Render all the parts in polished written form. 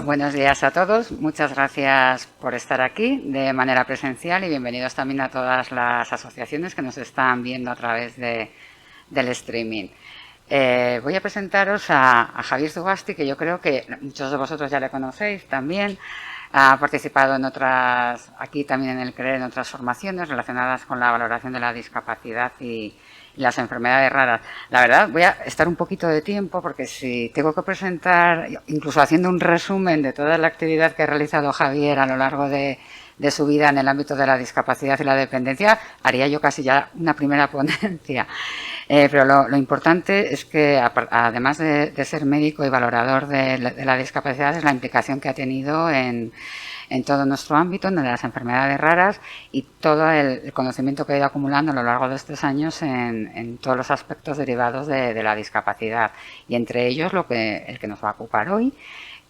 Buenos días a todos, muchas gracias por estar aquí de manera presencial y bienvenidos también a todas las asociaciones que nos están viendo a través del streaming. Voy a presentaros a Javier Zugasti, que yo creo que muchos de vosotros ya le conocéis también. Ha participado en otras, aquí también en el CREER, en otras formaciones relacionadas con la valoración de la discapacidad y las enfermedades raras. La verdad, voy a estar un poquito de tiempo porque si tengo que presentar, incluso haciendo un resumen de toda la actividad que ha realizado Javier a lo largo de su vida en el ámbito de la discapacidad y la dependencia, haría yo casi ya una primera ponencia. Pero lo importante es que, además de ser médico y valorador de la discapacidad, es la implicación que ha tenido en todo nuestro ámbito, en las enfermedades raras y todo el conocimiento que ha ido acumulando a lo largo de estos años en todos los aspectos derivados de la discapacidad. Y entre ellos el que nos va a ocupar hoy,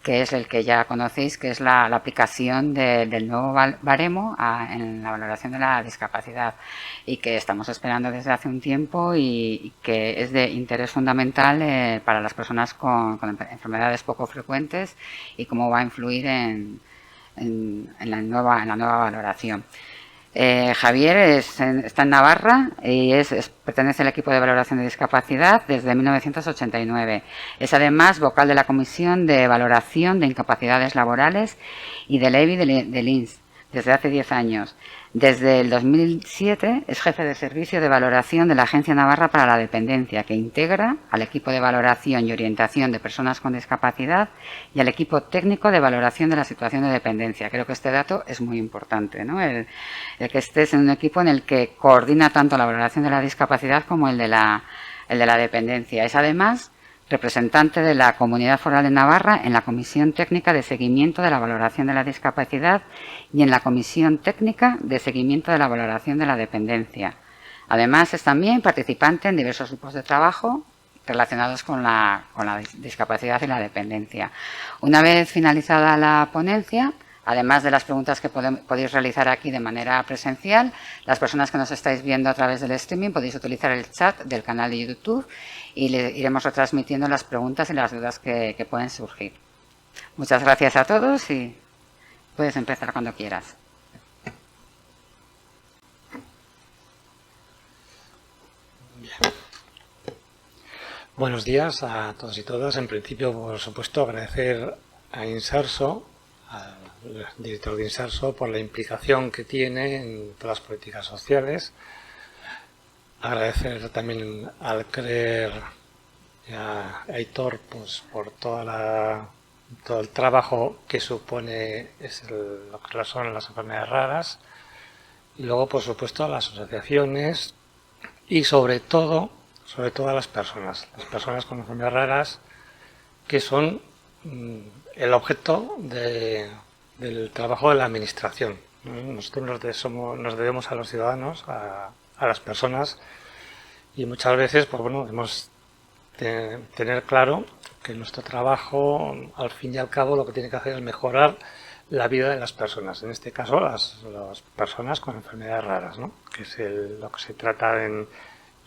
que es el que ya conocéis, que es la aplicación del nuevo baremo en la valoración de la discapacidad y que estamos esperando desde hace un tiempo y que es de interés fundamental para las personas con enfermedades poco frecuentes y cómo va a influir en la nueva valoración. Javier está en Navarra y pertenece al equipo de valoración de discapacidad desde 1989. Es además vocal de la Comisión de Valoración de Incapacidades Laborales y del EBI del INS desde hace 10 años. Desde el 2007 es jefe de servicio de valoración de la Agencia Navarra para la Dependencia, que integra al equipo de valoración y orientación de personas con discapacidad y al equipo técnico de valoración de la situación de dependencia. Creo que este dato es muy importante, ¿no? El que estés en un equipo en el que coordina tanto la valoración de la discapacidad como el de la dependencia. Es además representante de la Comunidad Foral de Navarra en la Comisión Técnica de Seguimiento de la Valoración de la Discapacidad y en la Comisión Técnica de Seguimiento de la Valoración de la Dependencia. Además, es también participante en diversos grupos de trabajo relacionados con la discapacidad y la dependencia. Una vez finalizada la ponencia, además de las preguntas que podéis realizar aquí de manera presencial, las personas que nos estáis viendo a través del streaming podéis utilizar el chat del canal de YouTube y le iremos retransmitiendo las preguntas y las dudas que pueden surgir. Muchas gracias a todos y puedes empezar cuando quieras. Bien. Buenos días a todos y todas. En principio, por supuesto, agradecer a Insarso, al director de Insarso, por la implicación que tiene en todas las políticas sociales. Agradecer también al CREER y a Aitor pues, por todo el trabajo que supone lo que son las enfermedades raras. Y luego, por supuesto, a las asociaciones y sobre todo a las personas con enfermedades raras, que son el objeto del trabajo de la administración. Nosotros nos debemos a los ciudadanos, a las personas, y muchas veces pues bueno, debemos tener claro que nuestro trabajo, al fin y al cabo, lo que tiene que hacer es mejorar la vida de las personas, en este caso las personas con enfermedades raras, ¿no? Que es lo que se trata en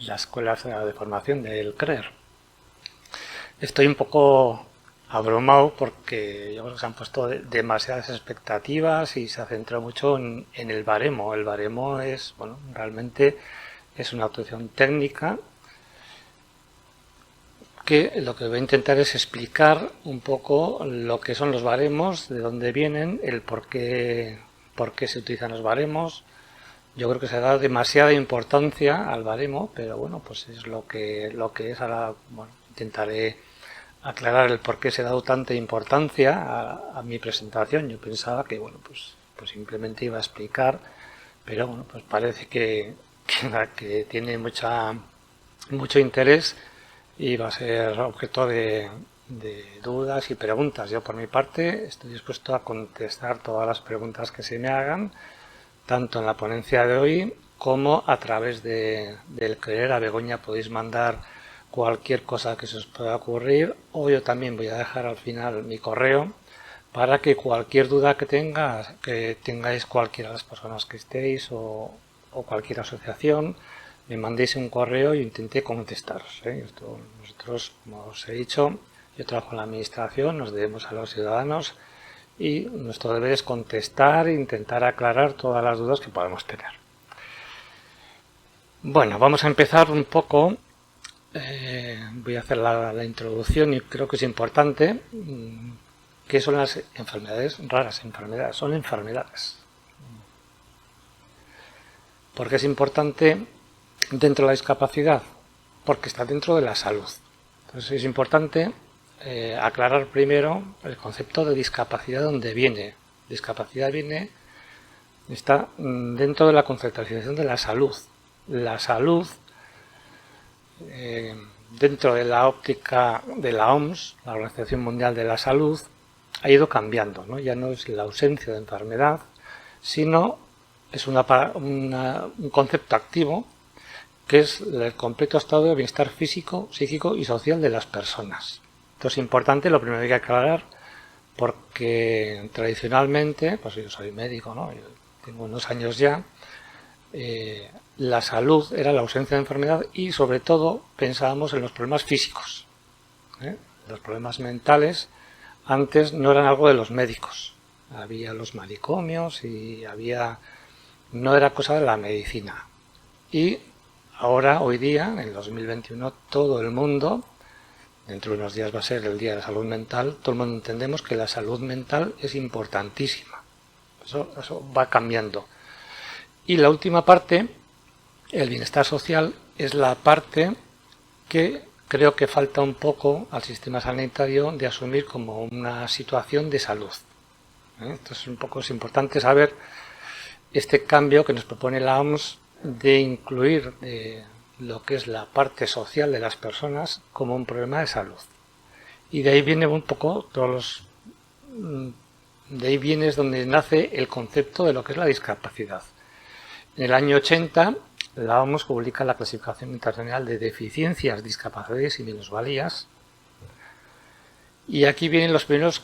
las escuelas de formación del CREER. Estoy un poco abrumado porque yo creo que se han puesto demasiadas expectativas y se ha centrado mucho en el baremo. El baremo es, bueno, realmente es una actuación técnica que lo que voy a intentar es explicar un poco lo que son los baremos, de dónde vienen, el por qué se utilizan los baremos. Yo creo que se ha dado demasiada importancia al baremo, pero bueno, pues es lo que es. Ahora, bueno, intentaré aclarar el por qué se ha dado tanta importancia a mi presentación. Yo pensaba que, bueno, pues simplemente iba a explicar, pero bueno, pues parece que tiene mucho interés y va a ser objeto de dudas y preguntas. Yo por mi parte estoy dispuesto a contestar todas las preguntas que se me hagan, tanto en la ponencia de hoy como a través del CREER. A Begoña podéis mandar cualquier cosa que se os pueda ocurrir, o yo también voy a dejar al final mi correo para que cualquier duda que tengáis cualquiera de las personas que estéis o cualquier asociación, me mandéis un correo y intenté contestaros. Nosotros, como os he dicho, yo trabajo en la administración, nos debemos a los ciudadanos y nuestro deber es contestar e intentar aclarar todas las dudas que podemos tener. Bueno, vamos a empezar un poco. Voy a hacer la introducción y creo que es importante. ¿Qué son las enfermedades raras? Enfermedades, son enfermedades. ¿Por qué es importante dentro de la discapacidad? Porque está dentro de la salud. Entonces es importante aclarar primero el concepto de discapacidad, donde viene. Discapacidad está dentro de la conceptualización de la salud. La salud, dentro de la óptica de la OMS, la Organización Mundial de la Salud, ha ido cambiando, ¿no? Ya no es la ausencia de enfermedad, sino es un concepto activo que es el completo estado de bienestar físico, psíquico y social de las personas. Esto es importante, lo primero que hay que aclarar, porque tradicionalmente, pues yo soy médico, ¿no? Yo tengo unos años ya, la salud era la ausencia de enfermedad y sobre todo pensábamos en los problemas físicos. Los problemas mentales antes no eran algo de los médicos. Había los manicomios y no era cosa de la medicina. Y ahora, hoy día, en el 2021, todo el mundo, dentro de unos días va a ser el Día de la Salud Mental, todo el mundo entendemos que la salud mental es importantísima. Eso va cambiando. Y la última parte, el bienestar social, es la parte que creo que falta un poco al sistema sanitario de asumir como una situación de salud. Entonces es importante saber este cambio que nos propone la OMS de incluir lo que es la parte social de las personas como un problema de salud. Y de ahí viene un poco de ahí viene donde nace el concepto de lo que es la discapacidad. En el año 80, la OMS publica la Clasificación Internacional de Deficiencias, Discapacidades y Minusvalías. Y aquí vienen los primeros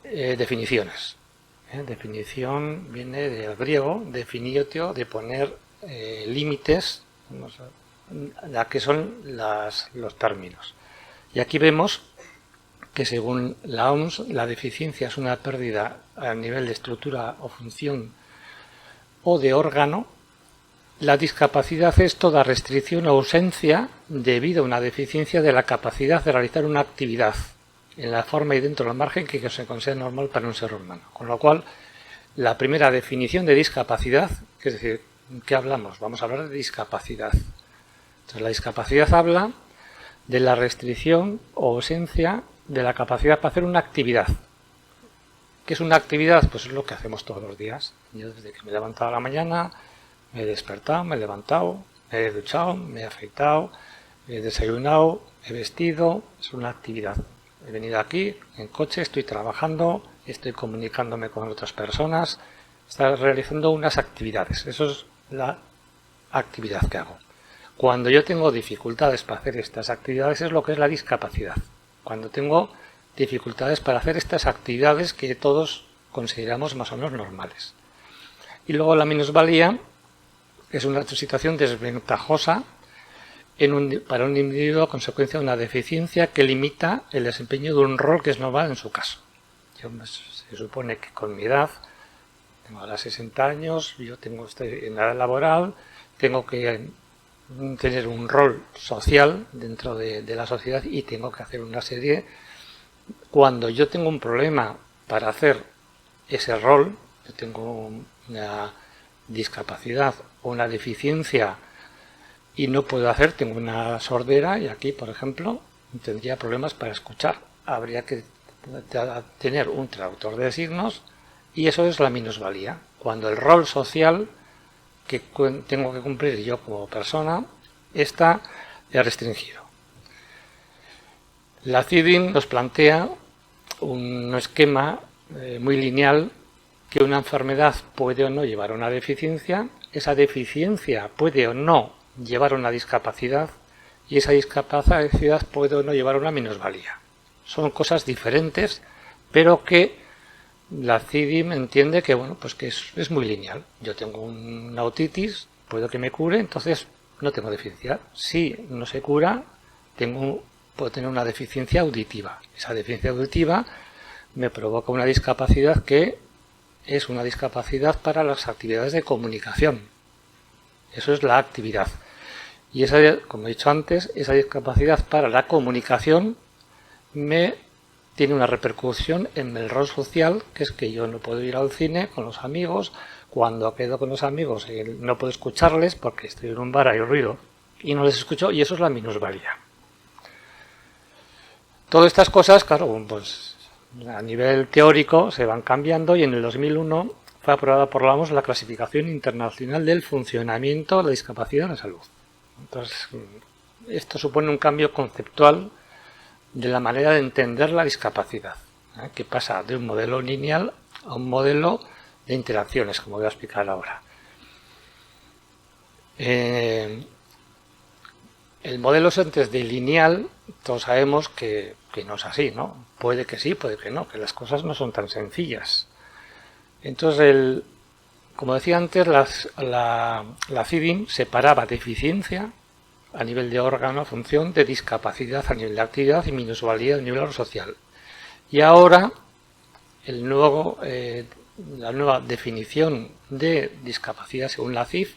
definiciones. Definición viene del griego, definiotio, de poner límites, a qué son los términos. Y aquí vemos que según la OMS, la deficiencia es una pérdida a nivel de estructura o función o de órgano. La discapacidad es toda restricción o ausencia debido a una deficiencia de la capacidad de realizar una actividad en la forma y dentro del margen que se considera normal para un ser humano. Con lo cual, la primera definición de discapacidad, que es decir, ¿qué hablamos? Vamos a hablar de discapacidad. Entonces, la discapacidad habla de la restricción o ausencia de la capacidad para hacer una actividad. ¿Qué es una actividad? Pues es lo que hacemos todos los días. Yo desde que me he levantado a la mañana, me he despertado, me he levantado, me he duchado, me he afeitado, he desayunado, he vestido, es una actividad. He venido aquí en coche, estoy trabajando, estoy comunicándome con otras personas, estoy realizando unas actividades. Eso es la actividad que hago. Cuando yo tengo dificultades para hacer estas actividades es lo que es la discapacidad. Cuando tengo dificultades para hacer estas actividades que todos consideramos más o menos normales. Y luego la minusvalía es una situación desventajosa para un individuo a consecuencia de una deficiencia que limita el desempeño de un rol que es normal en su caso. Se supone que con mi edad, tengo ahora 60 años, estoy en edad laboral, tengo que tener un rol social dentro de la sociedad y tengo que hacer una serie. Cuando yo tengo un problema para hacer ese rol, yo tengo una discapacidad o una deficiencia y no puedo hacer, tengo una sordera y aquí, por ejemplo, tendría problemas para escuchar. Habría que tener un traductor de signos y eso es la minusvalía. Cuando el rol social que tengo que cumplir yo como persona está restringido. La CIDIN nos plantea un esquema muy lineal que una enfermedad puede o no llevar a una deficiencia, esa deficiencia puede o no llevar a una discapacidad y esa discapacidad puede o no llevar a una minusvalía. Son cosas diferentes, pero que la CIDIM entiende que, bueno, pues que es muy lineal. Yo tengo una otitis, puedo que me cure, entonces no tengo deficiencia. Si no se cura, puedo tener una deficiencia auditiva. Esa deficiencia auditiva me provoca una discapacidad que es una discapacidad para las actividades de comunicación. Eso es la actividad. Y esa, como he dicho antes, esa discapacidad para la comunicación me tiene una repercusión en el rol social, que es que yo no puedo ir al cine con los amigos. Cuando quedo con los amigos no puedo escucharles porque estoy en un bar, hay ruido y no les escucho, y eso es la minusvalía. Todas estas cosas, claro, pues a nivel teórico se van cambiando, y en el 2001 fue aprobada por la OMS la Clasificación Internacional del Funcionamiento de la Discapacidad en la Salud. Entonces, esto supone un cambio conceptual de la manera de entender la discapacidad, que pasa de un modelo lineal a un modelo de interacciones, como voy a explicar ahora. El modelo antes de lineal, todos sabemos que no es así, ¿no? Puede que sí, puede que no, que las cosas no son tan sencillas. Entonces, como decía antes, la CIDIM separaba deficiencia a nivel de órgano, función, de discapacidad a nivel de actividad y minusvalía a nivel social. Y ahora, la nueva definición de discapacidad según la CIF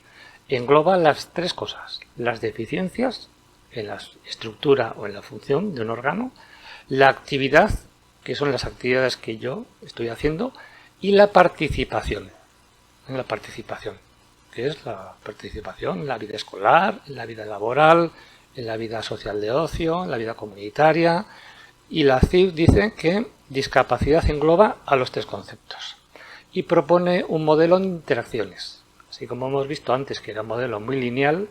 engloba las tres cosas: las deficiencias en la estructura o en la función de un órgano, la actividad, que son las actividades que yo estoy haciendo, y la participación. En la participación, que es la participación en la vida escolar, en la vida laboral, en la vida social de ocio, en la vida comunitaria. Y la CIF dice que discapacidad engloba a los tres conceptos y propone un modelo de interacciones. Así como hemos visto antes que era un modelo muy lineal,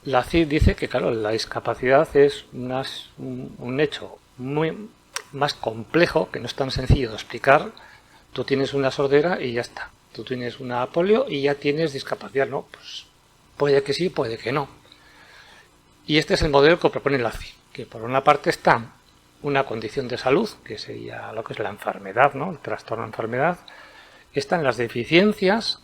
la CIF dice que, claro, la discapacidad es un hecho muy más complejo, que no es tan sencillo de explicar. Tú tienes una sordera y ya está. Tú tienes una polio y ya tienes discapacidad, ¿no? Pues puede que sí, puede que no. Y este es el modelo que propone la CIF, que por una parte está una condición de salud, que sería lo que es la enfermedad, ¿no? El trastorno de enfermedad. Están las deficiencias,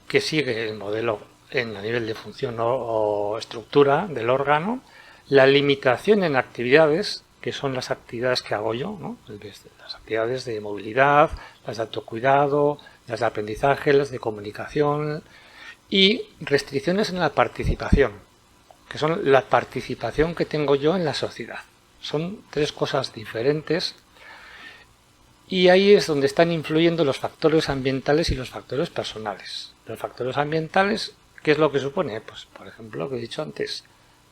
que sigue el modelo en a nivel de función o estructura del órgano, la limitación en actividades, que son las actividades que hago yo, ¿no? Las actividades de movilidad, las de autocuidado, las de aprendizaje, las de comunicación, y restricciones en la participación, que son la participación que tengo yo en la sociedad. Son tres cosas diferentes, y ahí es donde están influyendo los factores ambientales y los factores personales. Los factores ambientales, ¿qué es lo que supone? Pues, por ejemplo, lo que he dicho antes,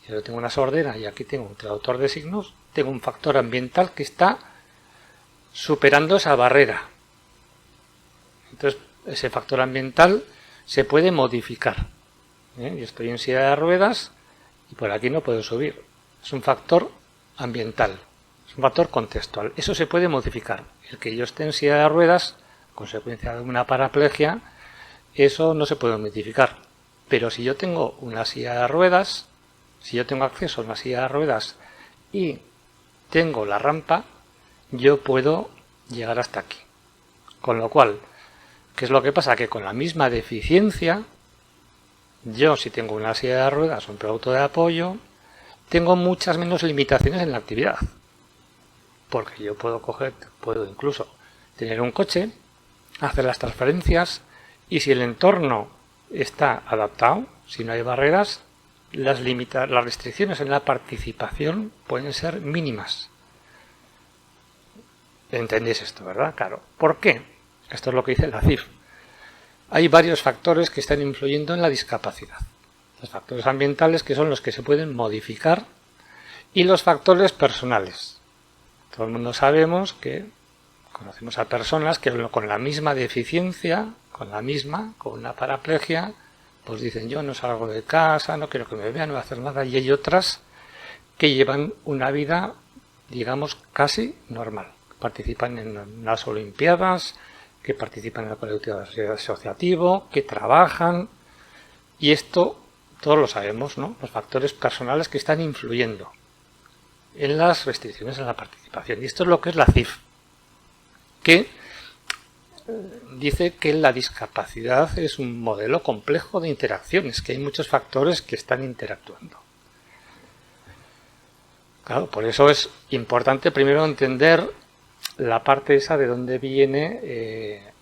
si yo tengo una sordera y aquí tengo un traductor de signos, tengo un factor ambiental que está superando esa barrera. Entonces, ese factor ambiental se puede modificar. Yo estoy en silla de ruedas y por aquí no puedo subir. Es un factor ambiental, es un factor contextual. Eso se puede modificar. El que yo esté en silla de ruedas, consecuencia de una paraplegia, eso no se puede modificar. Pero si yo tengo una silla de ruedas, si yo tengo acceso a una silla de ruedas y tengo la rampa, yo puedo llegar hasta aquí. Con lo cual, ¿qué es lo que pasa? Que con la misma deficiencia, yo si tengo una silla de ruedas o un producto de apoyo, tengo muchas menos limitaciones en la actividad. Porque yo puedo incluso tener un coche, hacer las transferencias, y si el entorno está adaptado, si no hay barreras, las restricciones en la participación pueden ser mínimas. ¿Entendéis esto, verdad? Claro. ¿Por qué? Esto es lo que dice la CIF. Hay varios factores que están influyendo en la discapacidad. Los factores ambientales, que son los que se pueden modificar, y los factores personales. Todo el mundo sabemos que conocemos a personas que con la misma deficiencia, con una paraplegia, pues dicen: yo no salgo de casa, no quiero que me vean, no voy a hacer nada. Y hay otras que llevan una vida, digamos, casi normal. Participan en las Olimpiadas, que participan en el colectivo asociativo, que trabajan. Y esto todos lo sabemos, ¿no? Los factores personales que están influyendo en las restricciones en la participación. Y esto es lo que es la CIF, que dice que la discapacidad es un modelo complejo de interacciones, que hay muchos factores que están interactuando. Claro, por eso es importante primero entender la parte esa de donde viene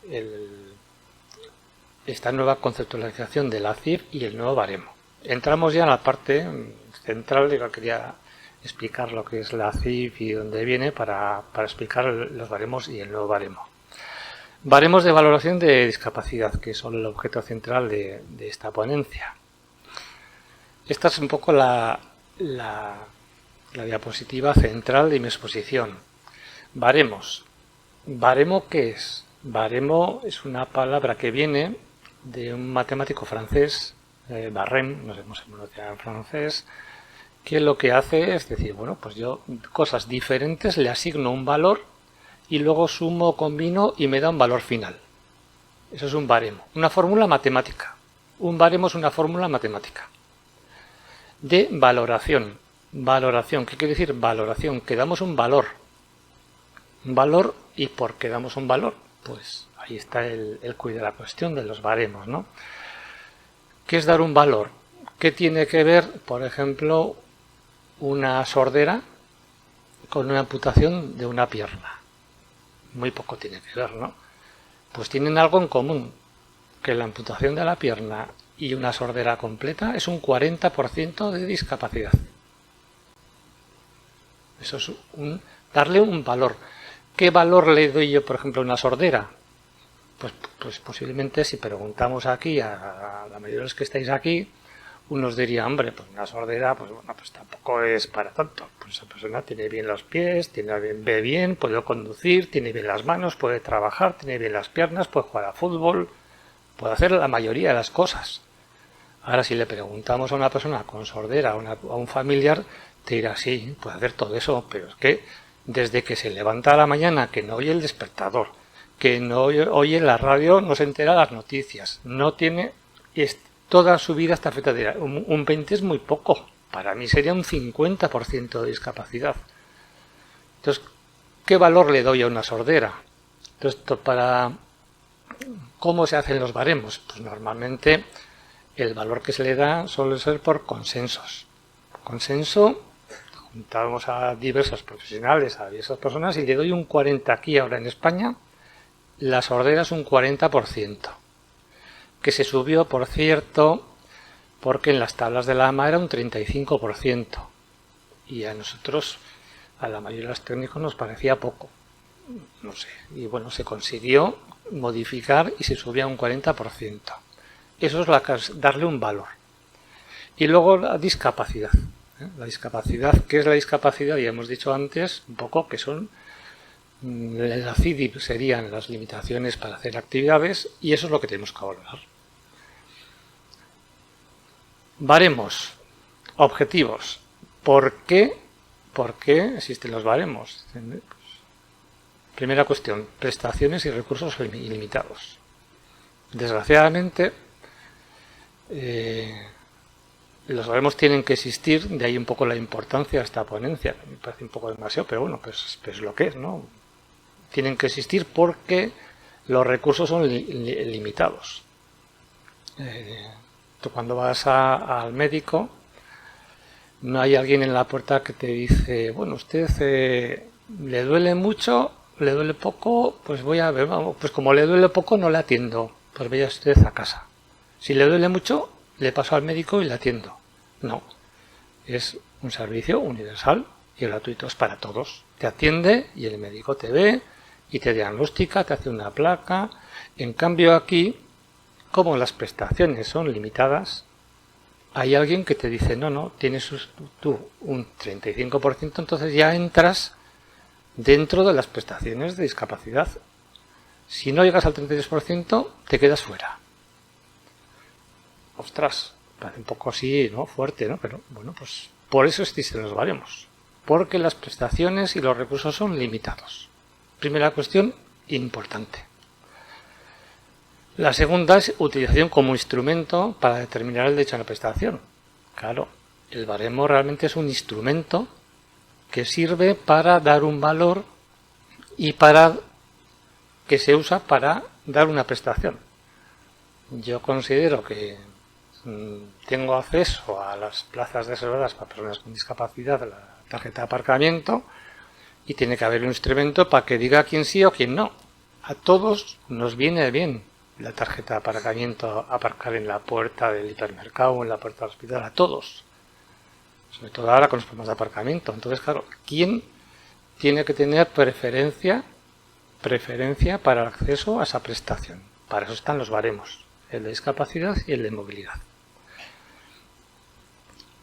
esta nueva conceptualización de la CIF y el nuevo baremo. Entramos ya en la parte central, digo, quería explicar lo que es la CIF y dónde viene para explicar los baremos y el nuevo baremo. Baremos de valoración de discapacidad, que son el objeto central de esta ponencia. Esta es un poco la diapositiva central de mi exposición. Baremos. ¿Baremo qué es? Baremo es una palabra que viene de un matemático francés, Barrem, no sé cómo se pronuncia en francés, que lo que hace es decir, bueno, pues yo cosas diferentes le asigno un valor y luego sumo, combino y me da un valor final. Eso es un baremo, una fórmula matemática. Un baremo es una fórmula matemática de valoración. Valoración, ¿qué quiere decir valoración? Que damos un valor. Un valor, ¿y por qué damos un valor? Pues ahí está el quid de la cuestión de los baremos, ¿no? ¿Qué es dar un valor? ¿Qué tiene que ver, por ejemplo, una sordera con una amputación de una pierna? Muy poco tiene que ver, ¿no? Pues tienen algo en común, que la amputación de la pierna y una sordera completa es un 40% de discapacidad. Eso es darle un valor. ¿Qué valor le doy yo, por ejemplo, a una sordera? Pues posiblemente si preguntamos aquí a la mayoría de los que estáis aquí, unos dirían, hombre, pues una sordera, pues bueno, pues tampoco es para tanto. Pues esa persona tiene bien los pies, ve bien, puede conducir, tiene bien las manos, puede trabajar, tiene bien las piernas, puede jugar a fútbol, puede hacer la mayoría de las cosas. Ahora, si le preguntamos a una persona con sordera, a un familiar, te dirá, sí, puede hacer todo eso, pero es que desde que se levanta a la mañana, que no oye el despertador, que no oye la radio, no se entera de las noticias, no tiene... Toda su vida está afectada. Un 20 es muy poco. Para mí sería un 50% de discapacidad. Entonces, ¿qué valor le doy a una sordera? Entonces, ¿cómo se hacen los baremos? Pues normalmente el valor que se le da suele ser por consensos. Consenso, juntamos a diversos profesionales, a diversas personas y le doy un 40 aquí ahora en España. La sordera es un 40%. Que se subió, por cierto, porque en las tablas de la AMA era un 35%. Y a nosotros, a la mayoría de los técnicos, nos parecía poco. No sé. Y bueno, se consiguió modificar y se subía a un 40%. Eso es darle un valor. Y luego la discapacidad. La discapacidad, ¿qué es la discapacidad? Ya hemos dicho antes un poco que son... La CIDIP serían las limitaciones para hacer actividades y eso es lo que tenemos que valorar. Baremos, objetivos. ¿Por qué existen los baremos? Primera cuestión, prestaciones y recursos ilimitados. Desgraciadamente, los baremos tienen que existir, de ahí un poco la importancia de esta ponencia. Me parece un poco demasiado, pero bueno, pues es lo que es, ¿no? Tienen que existir porque los recursos son limitados. Tú cuando vas al médico, no hay alguien en la puerta que te dice, bueno, usted le duele mucho, le duele poco, pues voy a ver, vamos, pues como le duele poco no le atiendo, pues vaya usted a casa. Si le duele mucho, le paso al médico y le atiendo. No, es un servicio universal y gratuito, es para todos. Te atiende y el médico te ve y te diagnostica, te hace una placa. En cambio aquí, como las prestaciones son limitadas, hay alguien que te dice, no, tienes tú un 35%, entonces ya entras dentro de las prestaciones de discapacidad. Si no llegas al 33%, te quedas fuera. Ostras, parece un poco así, ¿no? Fuerte, ¿no? Pero bueno, pues por eso existen los baremos. Porque las prestaciones y los recursos son limitados. Primera cuestión importante. La segunda es utilización como instrumento para determinar el derecho a la prestación. Claro, el baremo realmente es un instrumento que sirve para dar un valor y que se usa para dar una prestación. Yo considero que tengo acceso a las plazas reservadas para personas con discapacidad, la tarjeta de aparcamiento, y tiene que haber un instrumento para que diga quién sí o quién no. A todos nos viene bien la tarjeta de aparcamiento, aparcar en la puerta del hipermercado o en la puerta del hospital, a todos. Sobre todo ahora con los problemas de aparcamiento. Entonces, claro, ¿quién tiene que tener preferencia para el acceso a esa prestación? Para eso están los baremos, el de discapacidad y el de movilidad.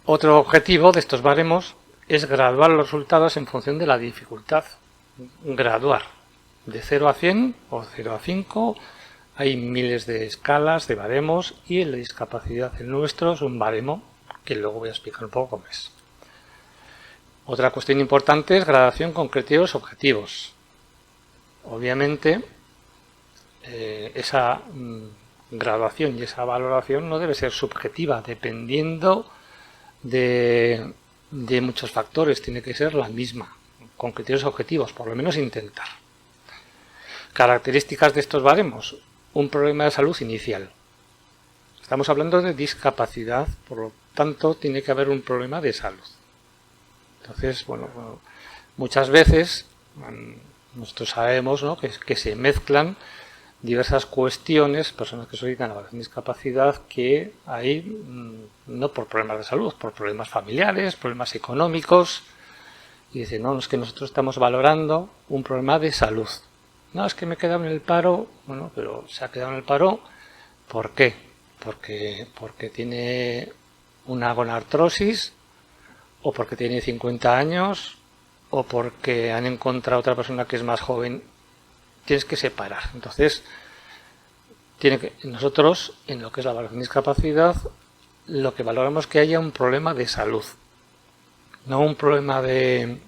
Otro objetivo de estos baremos es graduar los resultados en función de la dificultad. Graduar de 0 a 100 o 0 a 5. Hay miles de escalas de baremos y el de discapacidad, el nuestro, es un baremo que luego voy a explicar un poco cómo es. Otra cuestión importante es gradación con criterios objetivos. Obviamente, esa graduación y esa valoración no debe ser subjetiva, dependiendo de muchos factores. Tiene que ser la misma, con criterios objetivos, por lo menos intentar. Características de estos baremos. Un problema de salud inicial. Estamos hablando de discapacidad, por lo tanto tiene que haber un problema de salud. Entonces, bueno, muchas veces nosotros sabemos, ¿no?, que se mezclan diversas cuestiones, personas que solicitan la valoración de discapacidad, que hay no por problemas de salud, por problemas familiares, problemas económicos, y dicen, no, es que nosotros estamos valorando un problema de salud. No, es que me he quedado en el paro. Bueno, pero se ha quedado en el paro, ¿por qué? Porque tiene una gonartrosis, o porque tiene 50 años, o porque han encontrado otra persona que es más joven. Tienes que separar. Entonces, nosotros, en lo que es la valoración de discapacidad, lo que valoramos es que haya un problema de salud, no un problema de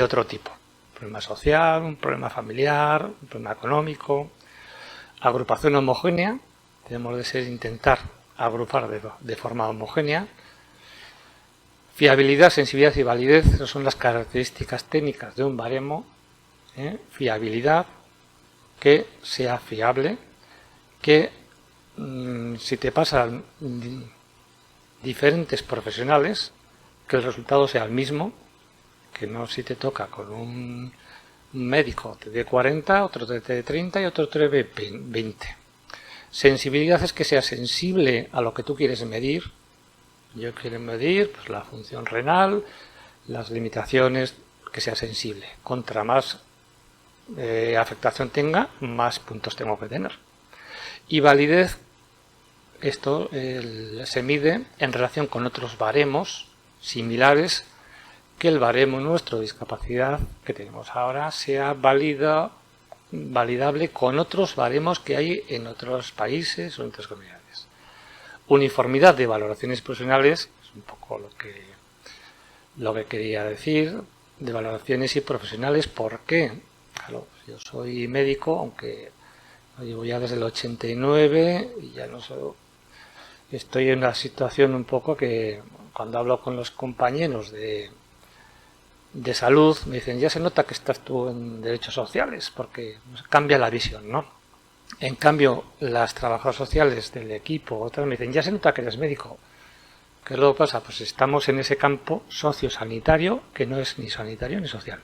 otro tipo. Un problema social, un problema familiar, un problema económico. Agrupación homogénea. Tenemos de intentar agrupar de forma homogénea. Fiabilidad, sensibilidad y validez, esas son las características técnicas de un baremo. Fiabilidad, que sea fiable, que si te pasan diferentes profesionales, que el resultado sea el mismo, que no si te toca con un médico te dé 40, otro te dé 30 y otro te dé 20. Sensibilidad es que sea sensible a lo que tú quieres medir. Yo quiero medir pues, la función renal, las limitaciones, que sea sensible. Contra más afectación tenga, más puntos tengo que tener. Y validez, esto se mide en relación con otros baremos similares, que el baremo nuestro de discapacidad que tenemos ahora sea validable con otros baremos que hay en otros países o en otras comunidades. Uniformidad de valoraciones profesionales, es un poco lo que quería decir, de valoraciones y profesionales. ¿Por qué? Claro, yo soy médico, aunque lo llevo ya desde el 89 y ya no sé, estoy en una situación un poco que cuando hablo con los compañeros de salud me dicen, ya se nota que estás tú en derechos sociales, porque cambia la visión, ¿no? En cambio, las trabajadoras sociales del equipo otras me dicen, ya se nota que eres médico. ¿Qué es lo que pasa? Pues estamos en ese campo sociosanitario que no es ni sanitario ni social.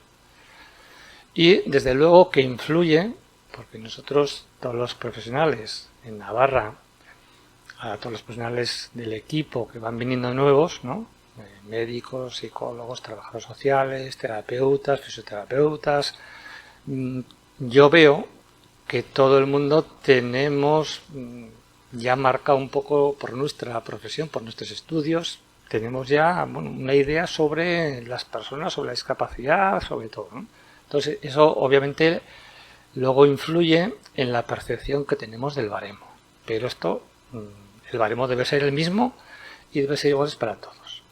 Y desde luego que influye, porque nosotros, todos los profesionales en Navarra, a todos los profesionales del equipo que van viniendo nuevos, ¿no?, médicos, psicólogos, trabajadores sociales, terapeutas, fisioterapeutas, yo veo que todo el mundo tenemos ya marcado un poco por nuestra profesión, por nuestros estudios, tenemos ya una idea sobre las personas, sobre la discapacidad, sobre todo, ¿no? Entonces, eso obviamente luego influye en la percepción que tenemos del baremo. Pero el baremo debe ser el mismo y debe ser igual para todos.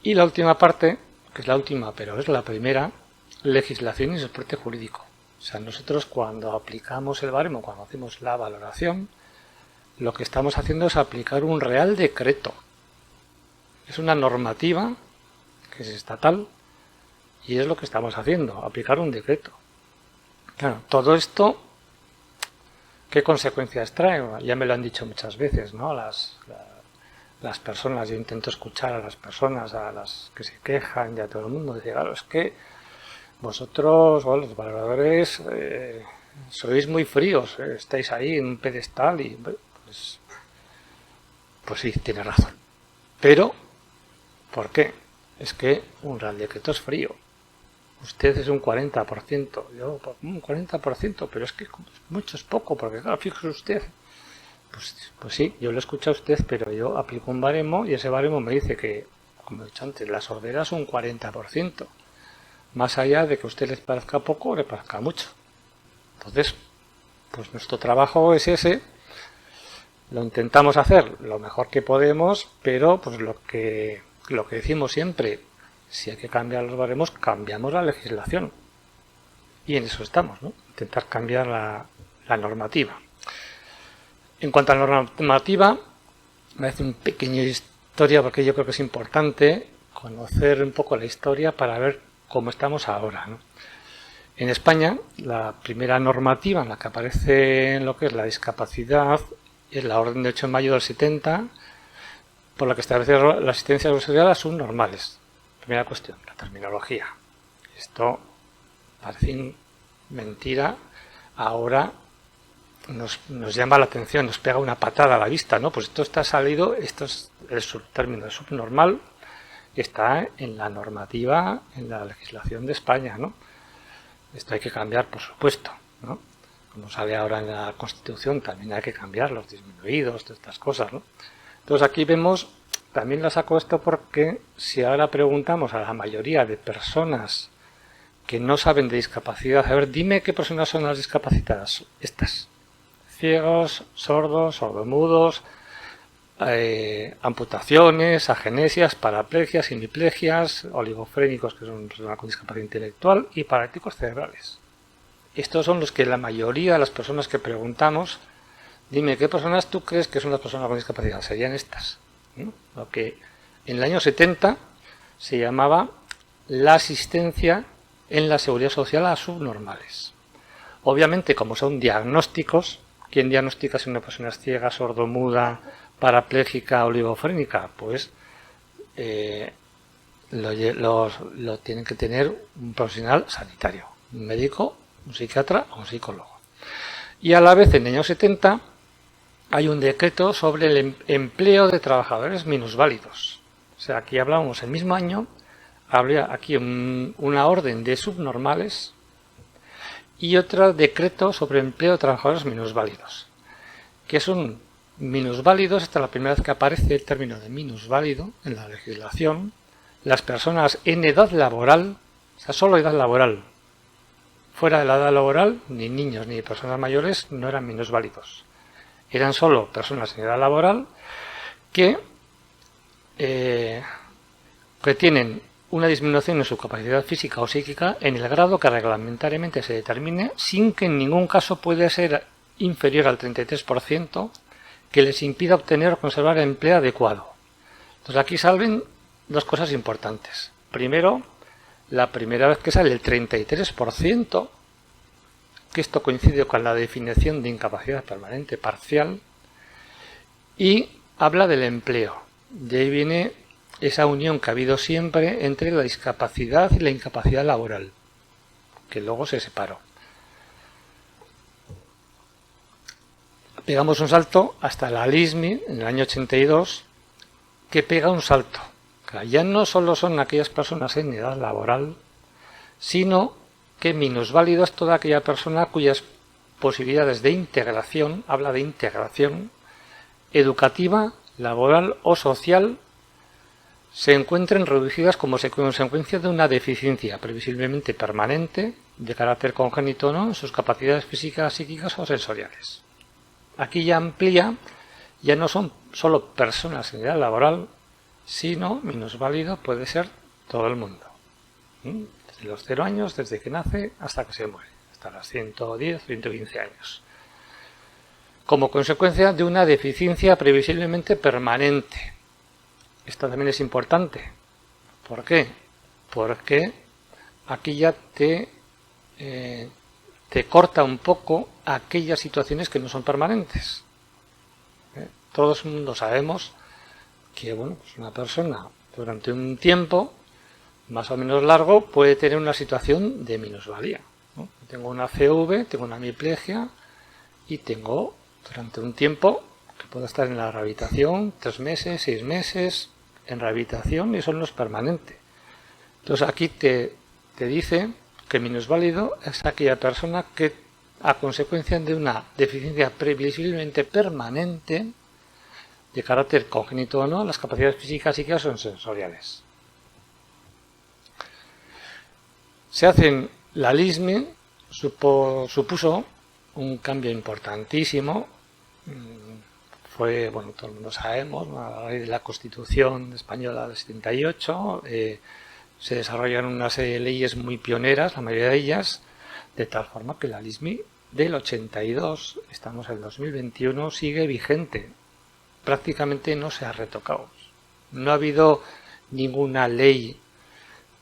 Y la última parte, que es la última, pero es la primera, legislación y soporte jurídico. O sea, nosotros cuando aplicamos el baremo, cuando hacemos la valoración, lo que estamos haciendo es aplicar un real decreto. Es una normativa que es estatal y es lo que estamos haciendo, aplicar un decreto. Claro, todo esto, ¿qué consecuencias trae? Ya me lo han dicho muchas veces, ¿no? Las personas, yo intento escuchar a las personas, a las que se quejan y a todo el mundo. Dice, claro, es que vosotros, bueno, los valoradores, sois muy fríos, estáis ahí en un pedestal y pues sí, tiene razón. Pero, ¿por qué? Es que un Real Decreto es frío. Usted es un 40%, yo un 40%, pero es que mucho es poco, porque claro, fíjese usted. Pues sí, yo lo he escuchado a usted, pero yo aplico un baremo y ese baremo me dice que, como he dicho antes, la sordera es un 40%. Más allá de que a usted les parezca poco o le parezca mucho. Entonces, pues nuestro trabajo es ese. Lo intentamos hacer lo mejor que podemos, pero pues lo que decimos siempre, si hay que cambiar los baremos, cambiamos la legislación. Y en eso estamos, ¿no? Intentar cambiar la normativa. En cuanto a la normativa, me hace una pequeña historia porque yo creo que es importante conocer un poco la historia para ver cómo estamos ahora, ¿no? En España, la primera normativa en la que aparece en lo que es la discapacidad es la Orden de 8 de mayo del 70, por la que establece la asistencia social a subnormales. Primera cuestión, la terminología. Esto parece mentira, ahora nos llama la atención, nos pega una patada a la vista, ¿no? Pues esto está salido, esto es el término de subnormal, está en la normativa, en la legislación de España, ¿no? Esto hay que cambiar, por supuesto, ¿no? Como sale ahora en la Constitución, también hay que cambiar los disminuidos, todas estas cosas, ¿no? Entonces aquí vemos, también la saco esto porque si ahora preguntamos a la mayoría de personas que no saben de discapacidad, a ver, dime qué personas son las discapacitadas, estas: ciegos, sordos, sordomudos, amputaciones, agenesias, paraplegias, hemiplegias, oligofrénicos, que son personas con discapacidad intelectual, y paralíticos cerebrales. Estos son los que la mayoría de las personas que preguntamos, dime qué personas tú crees que son las personas con discapacidad, serían estas, ¿no? Lo que en el año 70 se llamaba la asistencia en la seguridad social a subnormales. Obviamente, como son diagnósticos, ¿quién diagnostica si una persona es ciega, sordomuda, parapléjica, oligofrénica? Pues lo tienen que tener un profesional sanitario, un médico, un psiquiatra o un psicólogo. Y a la vez, en el año 70, hay un decreto sobre el empleo de trabajadores minusválidos. O sea, aquí hablamos, el mismo año, habría aquí una orden de subnormales y otro decreto sobre empleo de trabajadores minusválidos. ¿Qué son minusválidos? Esta es la primera vez que aparece el término de minusválido en la legislación. Las personas en edad laboral, o sea, solo edad laboral, fuera de la edad laboral, ni niños ni personas mayores no eran minusválidos. Eran solo personas en edad laboral que tienen una disminución en su capacidad física o psíquica en el grado que reglamentariamente se determine, sin que en ningún caso pueda ser inferior al 33%, que les impida obtener o conservar el empleo adecuado. Entonces aquí salen dos cosas importantes. Primero, la primera vez que sale el 33%, que esto coincide con la definición de incapacidad permanente parcial, y habla del empleo. De ahí viene esa unión que ha habido siempre entre la discapacidad y la incapacidad laboral, que luego se separó. Pegamos un salto hasta la LISMI en el año 82, que pega un salto. Ya no solo son aquellas personas en edad laboral, sino que minusválido es toda aquella persona cuyas posibilidades de integración, habla de integración educativa, laboral o social, se encuentren reducidas como consecuencia de una deficiencia previsiblemente permanente de carácter congénito, ¿no?, en sus capacidades físicas, psíquicas o sensoriales. Aquí ya amplía, ya no son solo personas en edad laboral, sino minusválido puede ser todo el mundo. Desde los 0 años, desde que nace hasta que se muere, hasta los 110, 115 años. Como consecuencia de una deficiencia previsiblemente permanente. Esto también es importante. ¿Por qué? Porque aquí ya te corta un poco aquellas situaciones que no son permanentes. Todo el mundo sabemos que, bueno, pues una persona durante un tiempo más o menos largo puede tener una situación de minusvalía, ¿no? Tengo una CV, tengo una hemiplegia y tengo durante un tiempo que puedo estar en la rehabilitación, 3 meses, 6 meses en rehabilitación, y eso no es permanente. Entonces aquí te dice que minusválido es aquella persona que a consecuencia de una deficiencia previsiblemente permanente de carácter congénito o no, las capacidades físicas, psíquicas o sensoriales. Se hacen la LISME, supuso un cambio importantísimo. Fue, bueno, todo el mundo sabemos, a raíz de la Constitución española del 78, se desarrollaron una serie de leyes muy pioneras, la mayoría de ellas, de tal forma que la LISME del 82, estamos en el 2021, sigue vigente. Prácticamente no se ha retocado. No ha habido ninguna ley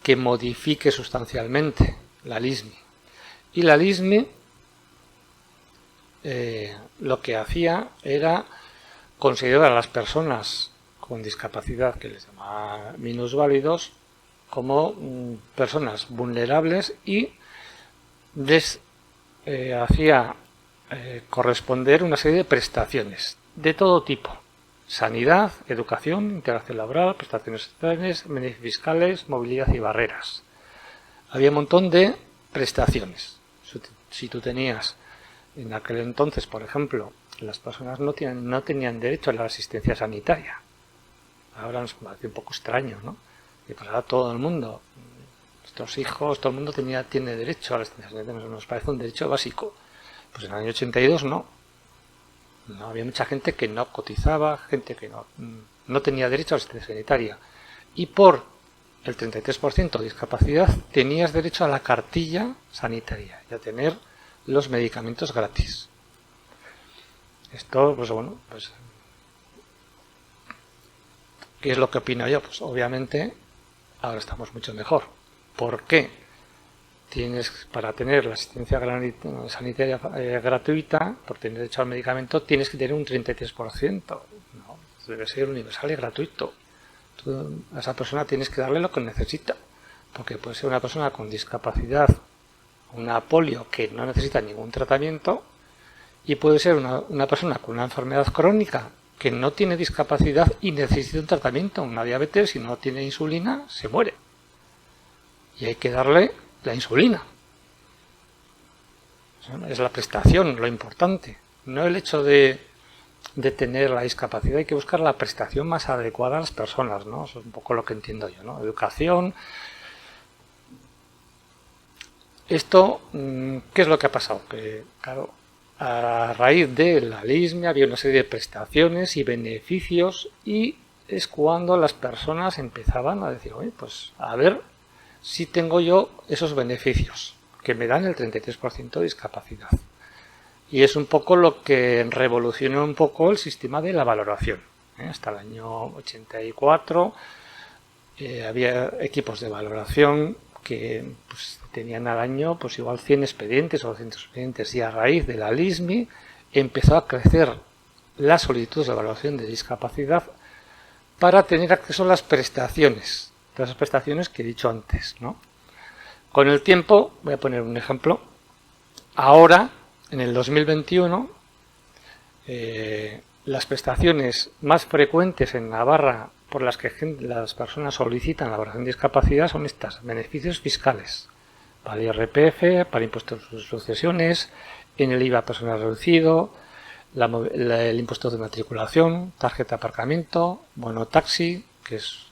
que modifique sustancialmente la LISME. Y la LISME lo que hacía era considerar a las personas con discapacidad, que les llamaba minusválidos, como personas vulnerables, y les hacía corresponder una serie de prestaciones de todo tipo: sanidad, educación, integración laboral, prestaciones sociales, beneficios fiscales, movilidad y barreras. Había un montón de prestaciones. Si tú tenías en aquel entonces, por ejemplo, las personas no tenían derecho a la asistencia sanitaria. Ahora nos parece un poco extraño, ¿no? Y para todo el mundo, nuestros hijos, todo el mundo tiene derecho a la asistencia sanitaria. Nos parece un derecho básico. Pues en el año 82 no. No, había mucha gente que no cotizaba, gente que no tenía derecho a la asistencia sanitaria. Y por el 33% de discapacidad tenías derecho a la cartilla sanitaria y a tener los medicamentos gratis. Esto, pues bueno, pues ¿qué es lo que opino yo? Pues obviamente ahora estamos mucho mejor. ¿Por qué? Para tener la asistencia sanitaria gratuita, por tener derecho al medicamento, tienes que tener un 33%. No, debe ser universal y gratuito. Tú a esa persona tienes que darle lo que necesita, porque puede ser una persona con discapacidad, una polio que no necesita ningún tratamiento, y puede ser una persona con una enfermedad crónica que no tiene discapacidad y necesita un tratamiento, una diabetes. Si no tiene insulina, se muere. Y hay que darle la insulina. Es la prestación lo importante, no el hecho de tener la discapacidad. Hay que buscar la prestación más adecuada a las personas, ¿no? Eso es un poco lo que entiendo yo, ¿no? Educación. Esto, ¿qué es lo que ha pasado? Que, claro, a raíz de la LISME había una serie de prestaciones y beneficios, y es cuando las personas empezaban a decir, oye, pues a ver si tengo yo esos beneficios que me dan el 33% de discapacidad. Y es un poco lo que revolucionó un poco el sistema de la valoración. Hasta el año 84 había equipos de valoración que pues, tenían al año pues igual 100 expedientes o 200 expedientes, y a raíz de la LISME empezó a crecer las solicitudes de evaluación de discapacidad para tener acceso a las prestaciones, todas esas prestaciones que he dicho antes, ¿no? Con el tiempo, voy a poner un ejemplo, ahora, en el 2021, las prestaciones más frecuentes en Navarra por las que las personas solicitan la evaluación de discapacidad son estas: beneficios fiscales, para el IRPF, para impuestos de sucesiones, en el IVA personal reducido, el impuesto de matriculación, tarjeta de aparcamiento, bono taxi, que es,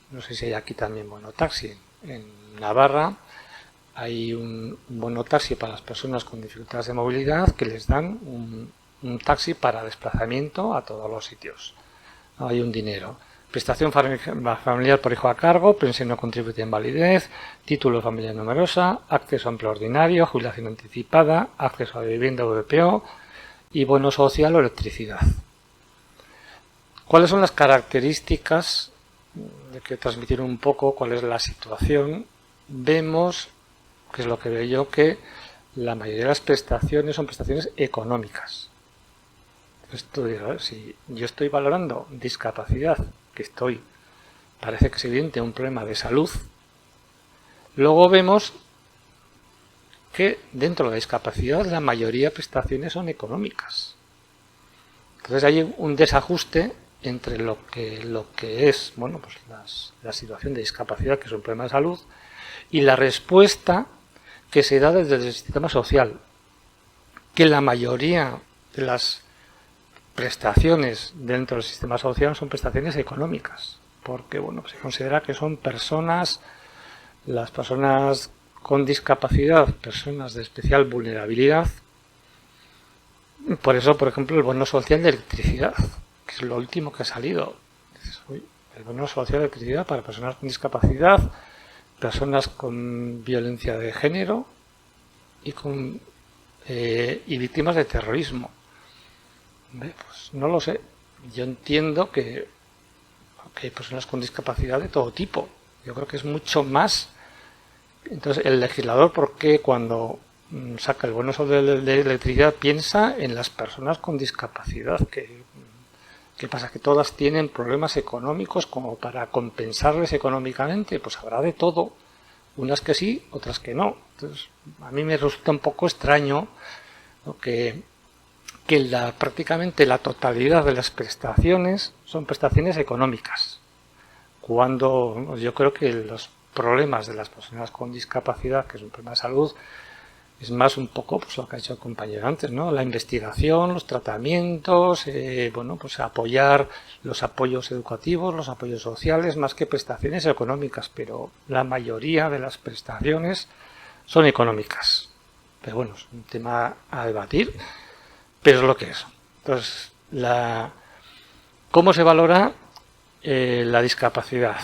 no sé si hay aquí también bono taxi, en Navarra hay un bono taxi para las personas con dificultades de movilidad que les dan un taxi para desplazamiento a todos los sitios. Hay un dinero. Prestación familiar por hijo a cargo, pensión no contributiva de invalidez, título de familia numerosa, acceso a empleo ordinario, jubilación anticipada, acceso a vivienda VPO y bono social o electricidad. ¿Cuáles son las características? De que transmitir un poco cuál es la situación. Vemos, que es lo que veo yo, que la mayoría de las prestaciones son prestaciones económicas. Esto, si yo estoy valorando discapacidad, que parece que es evidente, un problema de salud, luego vemos que dentro de la discapacidad la mayoría de prestaciones son económicas. Entonces hay un desajuste entre lo que es, bueno, pues la situación de discapacidad, que es un problema de salud, y la respuesta que se da desde el sistema social, que la mayoría de las prestaciones dentro del sistema social son prestaciones económicas, porque bueno, pues se considera que son personas, las personas con discapacidad, personas de especial vulnerabilidad. Por eso, por ejemplo, el bono social de electricidad, que es lo último que ha salido. El bono social de electricidad para personas con discapacidad, personas con violencia de género y víctimas de terrorismo. Pues no lo sé. Yo entiendo que hay personas con discapacidad de todo tipo. Yo creo que es mucho más. Entonces, el legislador, ¿por qué cuando saca el bono social de electricidad piensa en las personas con discapacidad? ¿Qué pasa? ¿Que todas tienen problemas económicos como para compensarles económicamente? Pues habrá de todo. Unas que sí, otras que no. Entonces, a mí me resulta un poco extraño, ¿no?, que prácticamente la totalidad de las prestaciones son prestaciones económicas, cuando yo creo que los problemas de las personas con discapacidad, que es un problema de salud, es más un poco pues lo que ha hecho el compañero antes, ¿no? La investigación, los tratamientos, bueno, pues apoyar los apoyos educativos, los apoyos sociales, más que prestaciones económicas, pero la mayoría de las prestaciones son económicas. Pero bueno, es un tema a debatir, pero es lo que es. Entonces, ¿cómo se valora la discapacidad?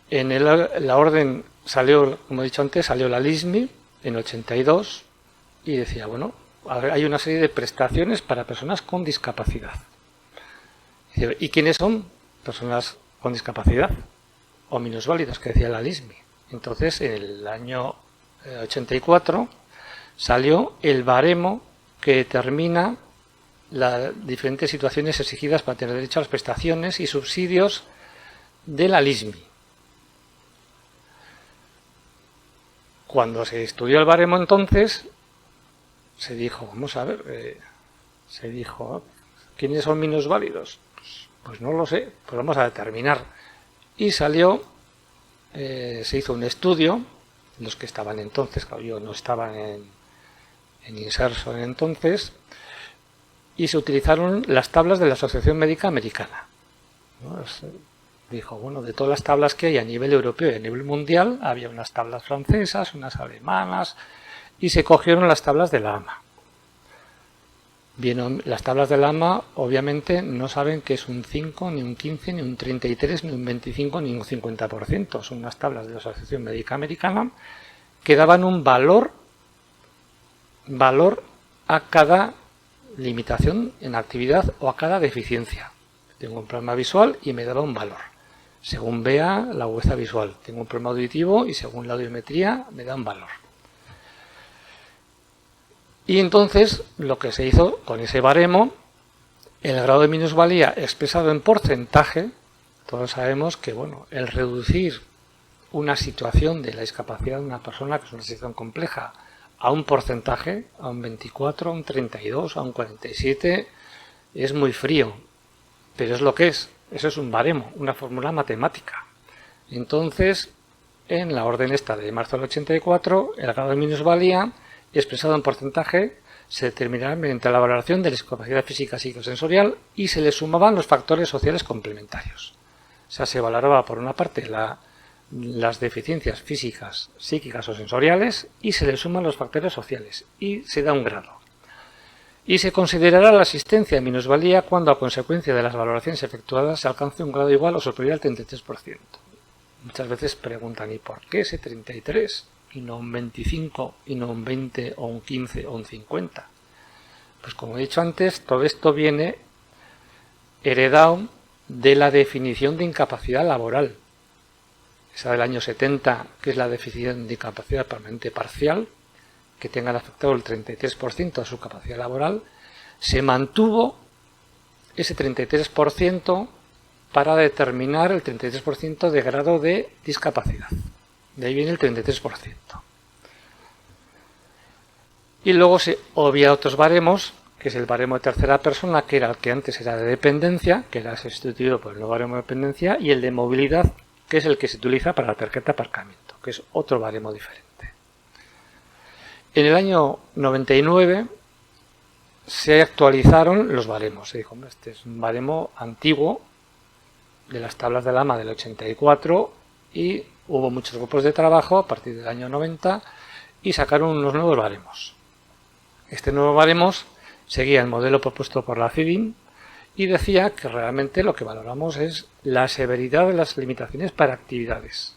En la orden salió, como he dicho antes, salió la LISMI en 82 y decía, bueno, hay una serie de prestaciones para personas con discapacidad. ¿Y quiénes son personas con discapacidad o minusválidos? Que decía la LISMI. Entonces, en el año 84 salió el baremo que determina las diferentes situaciones exigidas para tener derecho a las prestaciones y subsidios de la LISMI. Cuando se estudió el baremo entonces, se dijo, vamos a ver, se dijo, ¿quiénes son minusválidos? Pues no lo sé, pues vamos a determinar. Y salió, se hizo un estudio, los que estaban entonces, claro, yo no estaba en Inserso entonces, y se utilizaron las tablas de la Asociación Médica Americana, ¿no? Dijo, bueno, de todas las tablas que hay a nivel europeo y a nivel mundial, había unas tablas francesas, unas alemanas, y se cogieron las tablas de la AMA. Bien, las tablas de la AMA obviamente no saben que es un 5, ni un 15, ni un 33, ni un 25, ni un 50%. Son unas tablas de la Asociación Médica Americana que daban un valor a cada limitación en actividad o a cada deficiencia. Tengo un problema visual y me daba un valor. Según vea la agudeza visual. Tengo un problema auditivo y según la audiometría me da un valor. Y entonces lo que se hizo con ese baremo, el grado de minusvalía expresado en porcentaje, todos sabemos que bueno, el reducir una situación de la discapacidad de una persona, que es una situación compleja, a un porcentaje, a un 24, a un 32, a un 47, es muy frío, pero es lo que es. Eso es un baremo, una fórmula matemática. Entonces, en la orden esta de marzo del 84, el grado de minusvalía expresado en porcentaje se determinará mediante la valoración de la discapacidad física psicosensorial y se le sumaban los factores sociales complementarios. O sea, se valoraba por una parte las deficiencias físicas, psíquicas o sensoriales y se le suman los factores sociales y se da un grado. Y se considerará la asistencia de minusvalía cuando a consecuencia de las valoraciones efectuadas se alcance un grado igual o superior al 33%. Muchas veces preguntan, ¿y por qué ese 33? Y no un 25, y no un 20, o un 15, o un 50. Pues como he dicho antes, todo esto viene heredado de la definición de incapacidad laboral. Esa del año 70, que es la definición de incapacidad permanente parcial, que tengan afectado el 33% de su capacidad laboral, se mantuvo ese 33% para determinar el 33% de grado de discapacidad. De ahí viene el 33%. Y luego se obvia otros baremos, que es el baremo de tercera persona, que era el que antes era de dependencia, que era sustituido por el nuevo baremo de dependencia, y el de movilidad, que es el que se utiliza para la tarjeta de aparcamiento, que es otro baremo diferente. En el año 99 se actualizaron los baremos. Se dijo, este es un baremo antiguo de las tablas de la AMA del 84 y hubo muchos grupos de trabajo a partir del año 90 y sacaron unos nuevos baremos. Este nuevo baremos seguía el modelo propuesto por la CIDIM y decía que realmente lo que valoramos es la severidad de las limitaciones para actividades.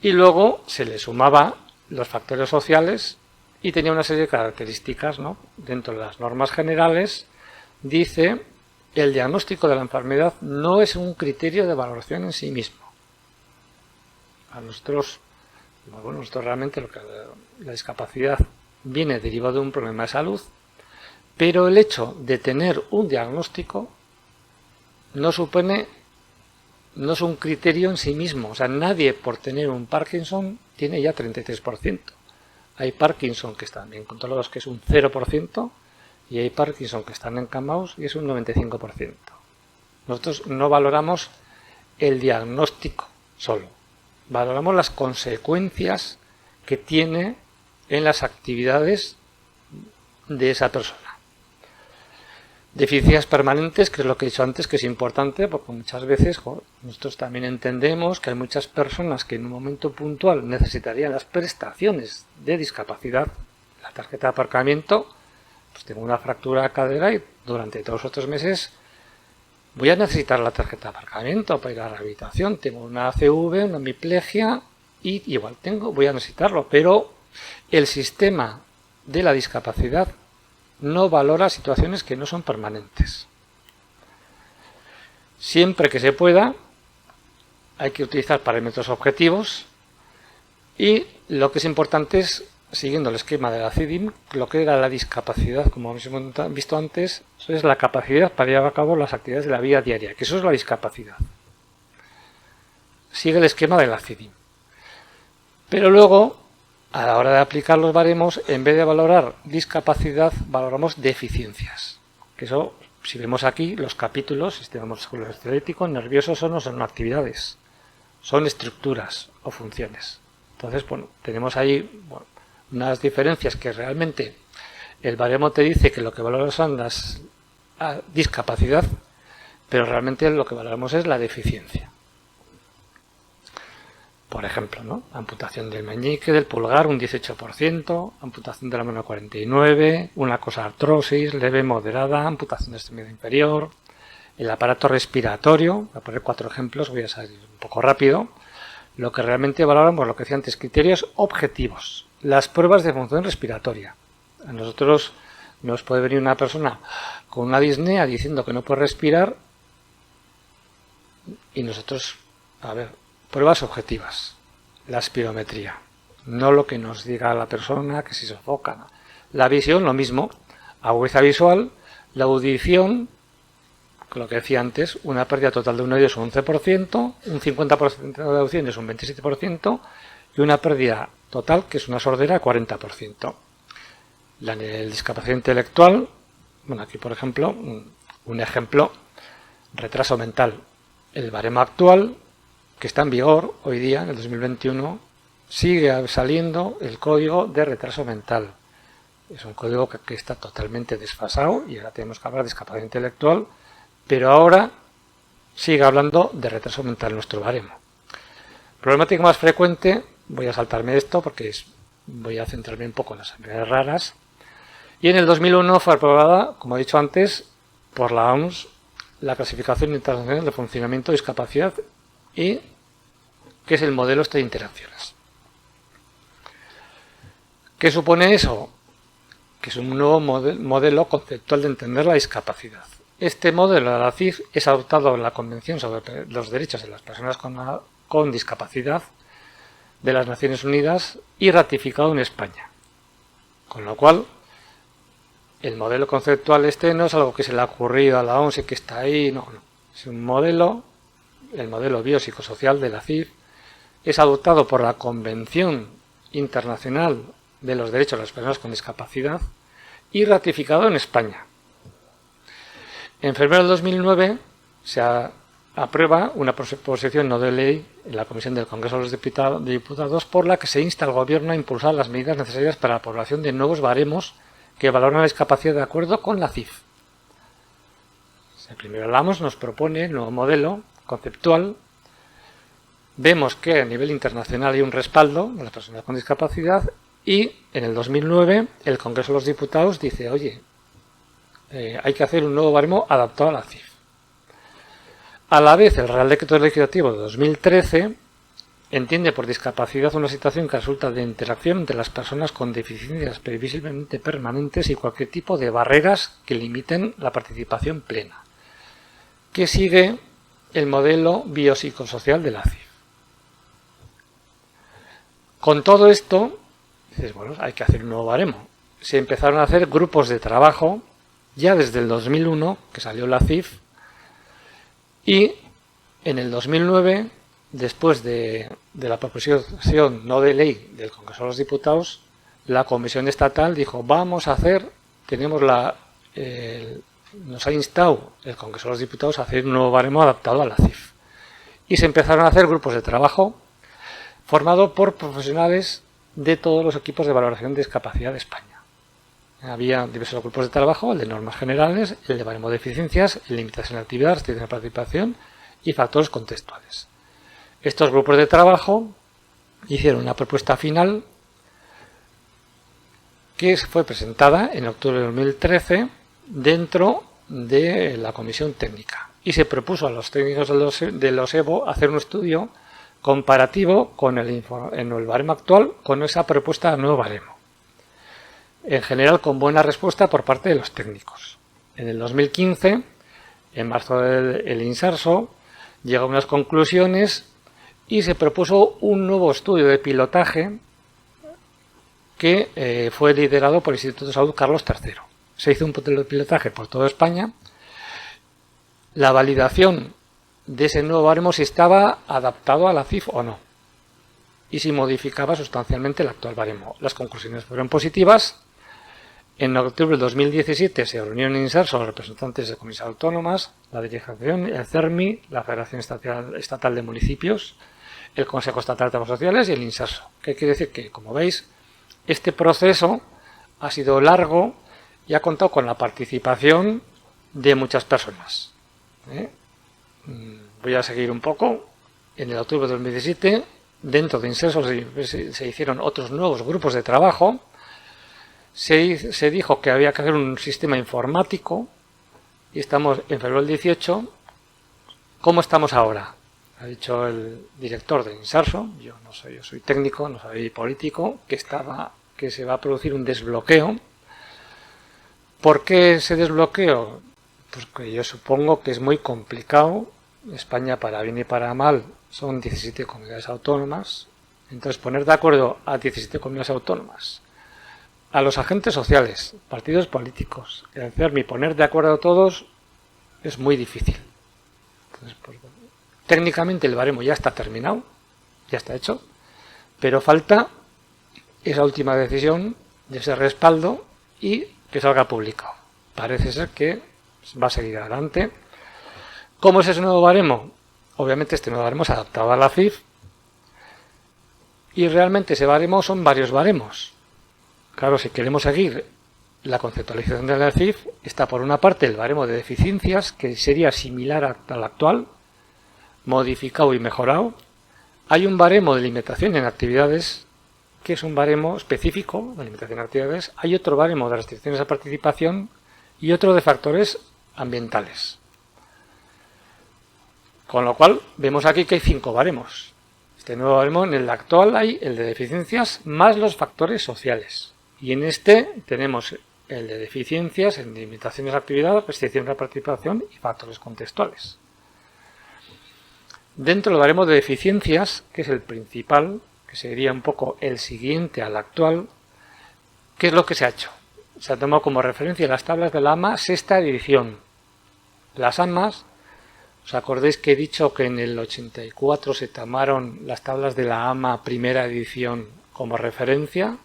Y luego se le sumaba los factores sociales y tenía una serie de características, ¿no? Dentro de las normas generales dice: el diagnóstico de la enfermedad no es un criterio de valoración en sí mismo. A nosotros realmente la discapacidad viene derivado de un problema de salud, pero el hecho de tener un diagnóstico no es un criterio en sí mismo. O sea, nadie por tener un Parkinson tiene ya 33%. Hay Parkinson que están bien controlados, que es un 0%, y hay Parkinson que están encamados y es un 95%. Nosotros no valoramos el diagnóstico solo, valoramos las consecuencias que tiene en las actividades de esa persona. Deficiencias permanentes, que es lo que he dicho antes, que es importante, porque muchas veces nosotros también entendemos que hay muchas personas que en un momento puntual necesitarían las prestaciones de discapacidad. La tarjeta de aparcamiento, pues tengo una fractura de cadera y durante 2 o 3 meses voy a necesitar la tarjeta de aparcamiento para ir a la rehabilitación. Tengo una ACV, una hemiplegia y igual voy a necesitarlo, pero el sistema de la discapacidad no valora situaciones que no son permanentes. Siempre que se pueda, hay que utilizar parámetros objetivos y lo que es importante es, siguiendo el esquema de la CIDIM, lo que era la discapacidad, como hemos visto antes, es la capacidad para llevar a cabo las actividades de la vida diaria, que eso es la discapacidad. Sigue el esquema de la CIDIM. Pero luego, a la hora de aplicar los baremos, en vez de valorar discapacidad, valoramos deficiencias. Que eso, si vemos aquí, los capítulos, sistema musculoesquelético, nervioso, no son actividades, son estructuras o funciones. Entonces, bueno, tenemos ahí unas diferencias que realmente el baremo te dice que lo que valoras son las discapacidad, pero realmente lo que valoramos es la deficiencia. Por ejemplo, ¿no? Amputación del meñique, del pulgar, un 18%, amputación de la mano 49%, una cosa artrosis, leve, moderada, amputación de extremidad inferior, el aparato respiratorio, voy a poner 4 ejemplos, voy a salir un poco rápido. Lo que realmente valoramos, lo que decía antes, criterios objetivos, las pruebas de función respiratoria. A nosotros nos puede venir una persona con una disnea diciendo que no puede respirar y nosotros, pruebas objetivas, la espirometría, no lo que nos diga la persona que si sofoca. La visión, lo mismo, agudeza visual, la audición, lo que decía antes, una pérdida total de un oído es un 11%, un 50% de audición es un 27% y una pérdida total, que es una sordera, 40%. La discapacidad intelectual, aquí por ejemplo, un ejemplo, retraso mental. El baremo actual, que está en vigor hoy día, en el 2021, sigue saliendo el código de retraso mental. Es un código que está totalmente desfasado y ahora tenemos que hablar de discapacidad intelectual, pero ahora sigue hablando de retraso mental en nuestro baremo. Problemática más frecuente, voy a saltarme esto porque voy a centrarme un poco en las enfermedades raras. Y en el 2001 fue aprobada, como he dicho antes, por la OMS, la clasificación internacional de funcionamiento de discapacidad y que es el modelo de interacciones. ¿Qué supone eso? Que es un nuevo modelo conceptual de entender la discapacidad. Este modelo de la CIF es adoptado en la Convención sobre los Derechos de las Personas con Discapacidad de las Naciones Unidas y ratificado en España. Con lo cual, el modelo conceptual no es algo que se le ha ocurrido a la OMS y que está ahí, no. Es un modelo, el modelo biopsicosocial de la CIF, es adoptado por la Convención Internacional de los Derechos de las Personas con Discapacidad y ratificado en España. En febrero del 2009 se aprueba una proposición no de ley en la Comisión del Congreso de los Diputados por la que se insta al Gobierno a impulsar las medidas necesarias para la aprobación de nuevos baremos que valoran la discapacidad de acuerdo con la CIF. El primero hablamos, nos propone el nuevo modelo conceptual. Vemos que a nivel internacional hay un respaldo de las personas con discapacidad y en el 2009 el Congreso de los Diputados dice, oye, hay que hacer un nuevo baremo adaptado a la CIF. A la vez, el Real Decreto Legislativo de 2013 entiende por discapacidad una situación que resulta de interacción entre las personas con deficiencias previsiblemente permanentes y cualquier tipo de barreras que limiten la participación plena, que sigue el modelo biopsicosocial de la CIF. Con todo esto, dices, bueno, hay que hacer un nuevo baremo. Se empezaron a hacer grupos de trabajo ya desde el 2001, que salió la CIF, y en el 2009, después de la proposición no de ley del Congreso de los Diputados, la Comisión Estatal dijo, vamos a hacer, nos ha instado el Congreso de los Diputados a hacer un nuevo baremo adaptado a la CIF. Y se empezaron a hacer grupos de trabajo formados por profesionales de todos los equipos de valoración de discapacidad de España. Había diversos grupos de trabajo, el de normas generales, el de baremo de eficiencias, el de limitación de actividad, restricción de participación y factores contextuales. Estos grupos de trabajo hicieron una propuesta final que fue presentada en octubre de 2013 dentro de la comisión técnica y se propuso a los técnicos de los EVO hacer un estudio comparativo con el baremo actual con esa propuesta de nuevo baremo. En general con buena respuesta por parte de los técnicos. En el 2015, en marzo el INSARSO llegó a unas conclusiones y se propuso un nuevo estudio de pilotaje que fue liderado por el Instituto de Salud Carlos III. Se hizo un pilotaje por toda España. La validación de ese nuevo baremo si estaba adaptado a la CIF o no y si modificaba sustancialmente el actual baremo. Las conclusiones fueron positivas. En octubre de 2017 se reunieron en INSARSO los representantes de comunidades autónomas, la Dirección, el CERMI, la Federación Estatal de Municipios, el Consejo Estatal de Trabajos Sociales y el INSARSO. ¿Qué quiere decir? Que, como veis, este proceso ha sido largo y ha contado con la participación de muchas personas. Voy a seguir un poco. En el octubre de 2017, dentro de INSARSO se hicieron otros nuevos grupos de trabajo. Se dijo que había que hacer un sistema informático y estamos en febrero del 18. ¿Cómo estamos ahora? Ha dicho el director de INSARSO, yo soy técnico, no soy político, que se va a producir un desbloqueo. ¿Por qué ese desbloqueo? Pues que yo supongo que es muy complicado. España, para bien y para mal, son 17 comunidades autónomas. Entonces, poner de acuerdo a 17 comunidades autónomas, a los agentes sociales, partidos políticos, el CERMI, poner de acuerdo a todos es muy difícil. Entonces, pues, bueno, técnicamente el baremo ya está terminado, ya está hecho, pero falta esa última decisión de ese respaldo y que salga publicado. Parece ser que va a seguir adelante. ¿Cómo es ese nuevo baremo? Obviamente este nuevo baremo es adaptado a la CIF y realmente ese baremo son varios baremos. Claro, si queremos seguir la conceptualización de la CIF, está por una parte el baremo de deficiencias, que sería similar al actual, modificado y mejorado. Hay un baremo de limitación en actividades, que es un baremo específico de limitación en actividades. Hay otro baremo de restricciones a participación y otro de factores ambientales. Con lo cual, vemos aquí que hay 5 baremos. Este nuevo baremo, en el actual hay el de deficiencias más los factores sociales. Y en este tenemos el de deficiencias en limitaciones de actividad, restricción de participación y factores contextuales. Dentro del baremo de deficiencias, que es el principal, que sería un poco el siguiente al actual, ¿qué es lo que se ha hecho? Se ha tomado como referencia las tablas de la AMA sexta edición. Las AMAs ¿Os acordáis que he dicho que en el 84 se tomaron las tablas de la AMA primera edición como referencia?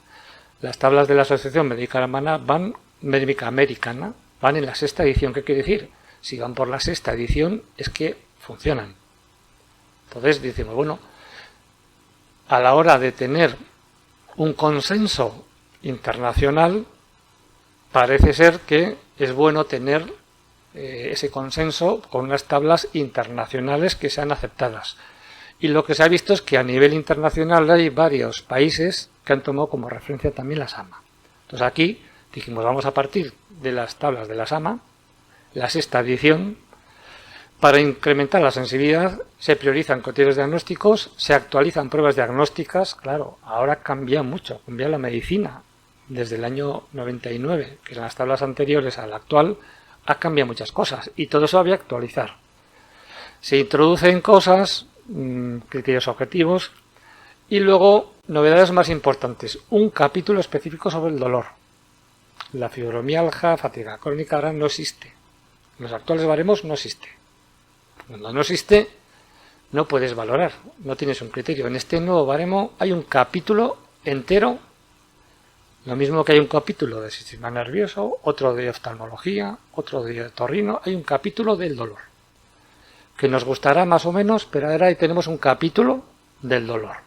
Las tablas de la Asociación Médica Americana van en la sexta edición. ¿Qué quiere decir? Si van por la sexta edición es que funcionan. Entonces decimos, bueno, a la hora de tener un consenso internacional, parece ser que es bueno tener ese consenso con unas tablas internacionales que sean aceptadas. Y lo que se ha visto es que a nivel internacional hay varios países que han tomado como referencia también la AMA. Entonces aquí dijimos, vamos a partir de las tablas de la AMA, la sexta edición. Para incrementar la sensibilidad se priorizan criterios diagnósticos, se actualizan pruebas diagnósticas. Claro, ahora cambia mucho, cambia la medicina. Desde el año 99, que en las tablas anteriores a la actual, ha cambiado muchas cosas y todo eso había que actualizar. Se introducen cosas, criterios objetivos y luego novedades más importantes. Un capítulo específico sobre el dolor. La fibromialgia, fatiga crónica ahora no existe. En los actuales baremos no existe. Cuando no existe, no puedes valorar, no tienes un criterio. En este nuevo baremo hay un capítulo entero, lo mismo que hay un capítulo de sistema nervioso, otro de oftalmología, otro de otorrino, hay un capítulo del dolor, que nos gustará más o menos, pero ahora tenemos un capítulo del dolor.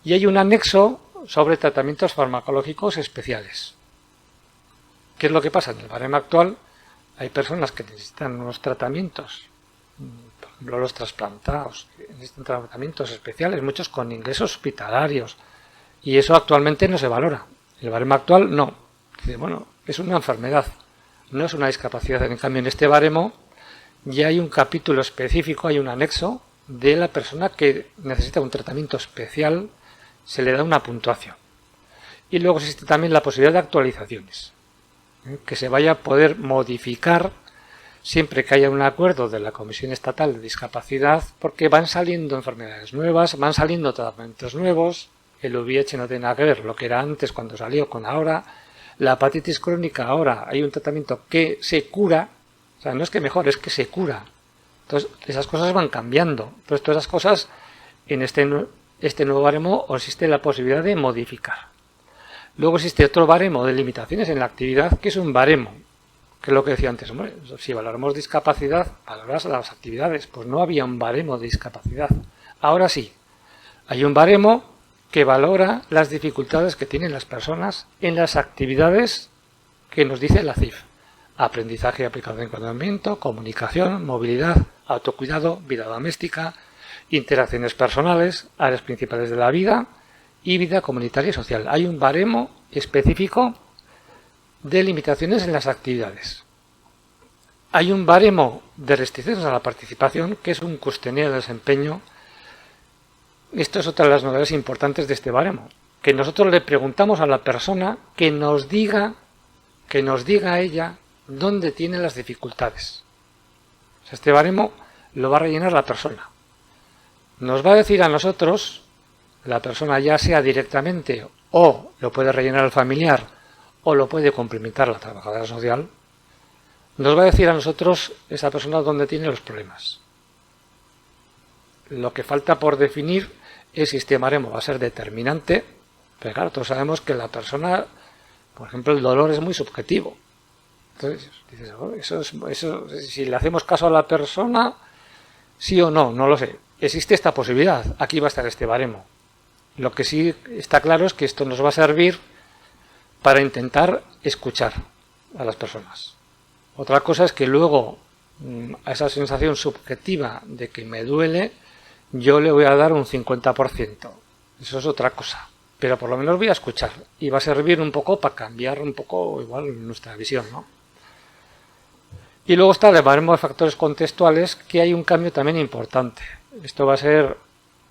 Y hay un anexo sobre tratamientos farmacológicos especiales. ¿Qué es lo que pasa? En el baremo actual hay personas que necesitan unos tratamientos, por ejemplo los trasplantados, que necesitan tratamientos especiales, muchos con ingresos hospitalarios, y eso actualmente no se valora. El baremo actual no. Dice, bueno, es una enfermedad, no es una discapacidad. En cambio, en este baremo ya hay un capítulo específico, hay un anexo de la persona que necesita un tratamiento especial, se le da una puntuación. Y luego existe también la posibilidad de actualizaciones, que se vaya a poder modificar siempre que haya un acuerdo de la Comisión Estatal de Discapacidad, porque van saliendo enfermedades nuevas, van saliendo tratamientos nuevos. El VIH no tiene nada que ver lo que era antes cuando salió con ahora. La hepatitis crónica ahora hay un tratamiento que se cura, o sea, no es que mejore, es que se cura. Entonces, esas cosas van cambiando. Entonces, todas esas cosas, en este nuevo baremo existe la posibilidad de modificar. Luego existe otro baremo de limitaciones en la actividad, que es un baremo, que es lo que decía antes, hombre, si valoramos discapacidad, valoras las actividades. Pues no había un baremo de discapacidad. Ahora sí, hay un baremo que valora las dificultades que tienen las personas en las actividades que nos dice la CIF. Aprendizaje y aplicación de encuadramiento, comunicación, movilidad, autocuidado, vida doméstica, interacciones personales, áreas principales de la vida y vida comunitaria y social. Hay un baremo específico de limitaciones en las actividades. Hay un baremo de restricciones a la participación, que es un cuestionario de desempeño. Esto es otra de las novedades importantes de este baremo, que nosotros le preguntamos a la persona que nos diga a ella dónde tiene las dificultades. O sea, este baremo lo va a rellenar la persona. Nos va a decir a nosotros, la persona ya sea directamente o lo puede rellenar el familiar o lo puede complementar la trabajadora social, nos va a decir a nosotros esa persona dónde tiene los problemas. Lo que falta por definir es si este baremo va a ser determinante, pero claro, todos sabemos que la persona, por ejemplo, el dolor es muy subjetivo. Entonces, dices, oh, eso, si le hacemos caso a la persona, sí o no, no lo sé. Existe esta posibilidad, aquí va a estar este baremo. Lo que sí está claro es que esto nos va a servir para intentar escuchar a las personas. Otra cosa es que luego a esa sensación subjetiva de que me duele, yo le voy a dar un 50%. Eso es otra cosa. Pero por lo menos voy a escuchar. Y va a servir un poco para cambiar un poco igual nuestra visión, ¿no? Y luego está el baremo de factores contextuales, que hay un cambio también importante. Esto va a ser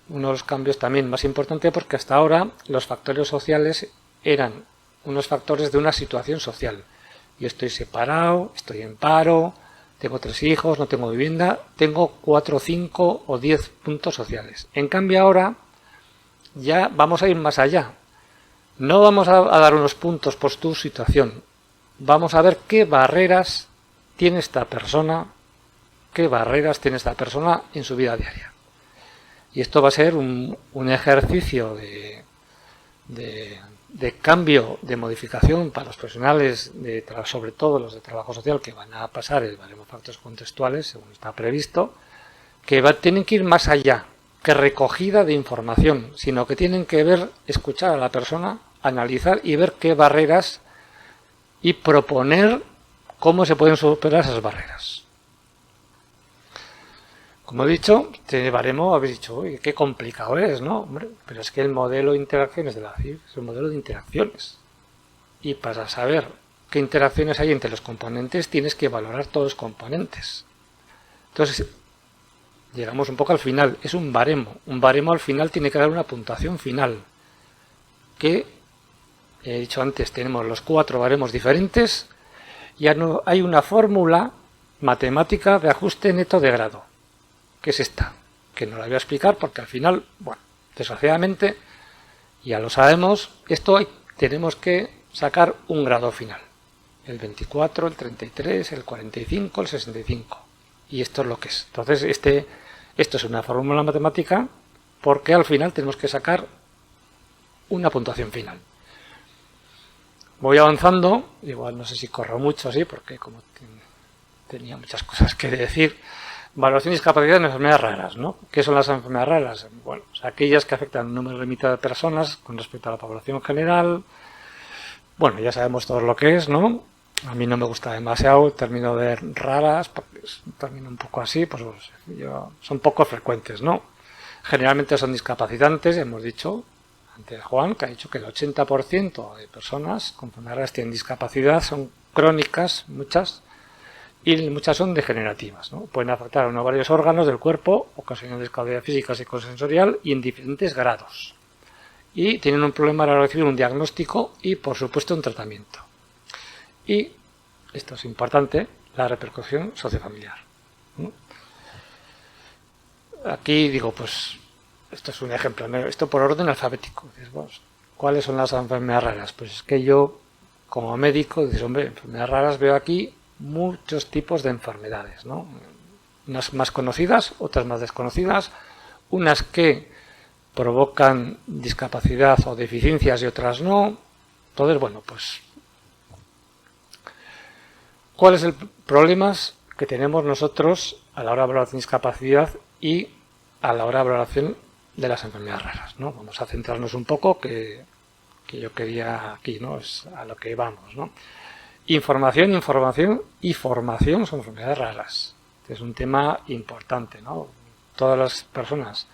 uno de los cambios también más importantes, porque hasta ahora los factores sociales eran unos factores de una situación social. Yo estoy separado, estoy en paro, tengo 3 hijos, no tengo vivienda, tengo 4, 5 o 10 puntos sociales. En cambio ahora ya vamos a ir más allá. No vamos a dar unos puntos por tu situación. Vamos a ver qué barreras tiene esta persona qué barreras tiene esta persona en su vida diaria. Y esto va a ser un ejercicio de cambio, de modificación para los profesionales, sobre todo los de trabajo social, que van a pasar el baremo de factores contextuales, según está previsto, que tienen que ir más allá que recogida de información, sino que tienen que escuchar a la persona, analizar y ver qué barreras y proponer cómo se pueden superar esas barreras. Como he dicho, este baremo habéis dicho, uy, qué complicado es, ¿no? Hombre, pero es que el modelo de interacciones de la CIF es un modelo de interacciones. Y para saber qué interacciones hay entre los componentes, tienes que valorar todos los componentes. Entonces, llegamos un poco al final. Es un baremo. Un baremo al final tiene que dar una puntuación final. Que, he dicho antes, tenemos los 4 baremos diferentes. Y hay una fórmula matemática de ajuste neto de grado, que es esta, que no la voy a explicar porque al final, bueno, desgraciadamente, ya lo sabemos, tenemos que sacar un grado final, el 24, el 33, el 45, el 65, y esto es lo que es. Entonces, esto es una fórmula matemática porque al final tenemos que sacar una puntuación final. Voy avanzando, igual no sé si corro mucho así, porque como tenía muchas cosas que decir. Valoración de discapacidad en enfermedades raras, ¿no? ¿Qué son las enfermedades raras? Bueno, pues aquellas que afectan a un número limitado de personas con respecto a la población general. Bueno, ya sabemos todo lo que es, ¿no? A mí no me gusta demasiado el término de raras, porque es un término un poco así, pues son poco frecuentes, ¿no? Generalmente son discapacitantes, hemos dicho, antes Juan, que ha dicho que el 80% de personas con enfermedades raras tienen discapacidad, son crónicas, muchas, y muchas son degenerativas, ¿no? Pueden afectar a uno o varios órganos del cuerpo, ocasionando discapacidad física, psicosensorial y en diferentes grados. Y tienen un problema para recibir un diagnóstico y, por supuesto, un tratamiento. Y, esto es importante, la repercusión sociofamiliar, ¿no? Aquí digo, pues, esto es un ejemplo, ¿no? Esto por orden alfabético. ¿Cuáles son las enfermedades raras? Pues es que yo, como médico, dices, hombre, enfermedades raras veo aquí muchos tipos de enfermedades, ¿no? Unas más conocidas, otras más desconocidas, unas que provocan discapacidad o deficiencias y otras no. Entonces, bueno, pues, ¿cuál es el problema que tenemos nosotros a la hora de valoración de discapacidad y a la hora de valoración de las enfermedades raras, ¿no? Vamos a centrarnos un poco, que yo quería aquí, ¿no? Es a lo que vamos, ¿no? Información y formación son enfermedades raras. Es un tema importante, ¿no? Todas las personas,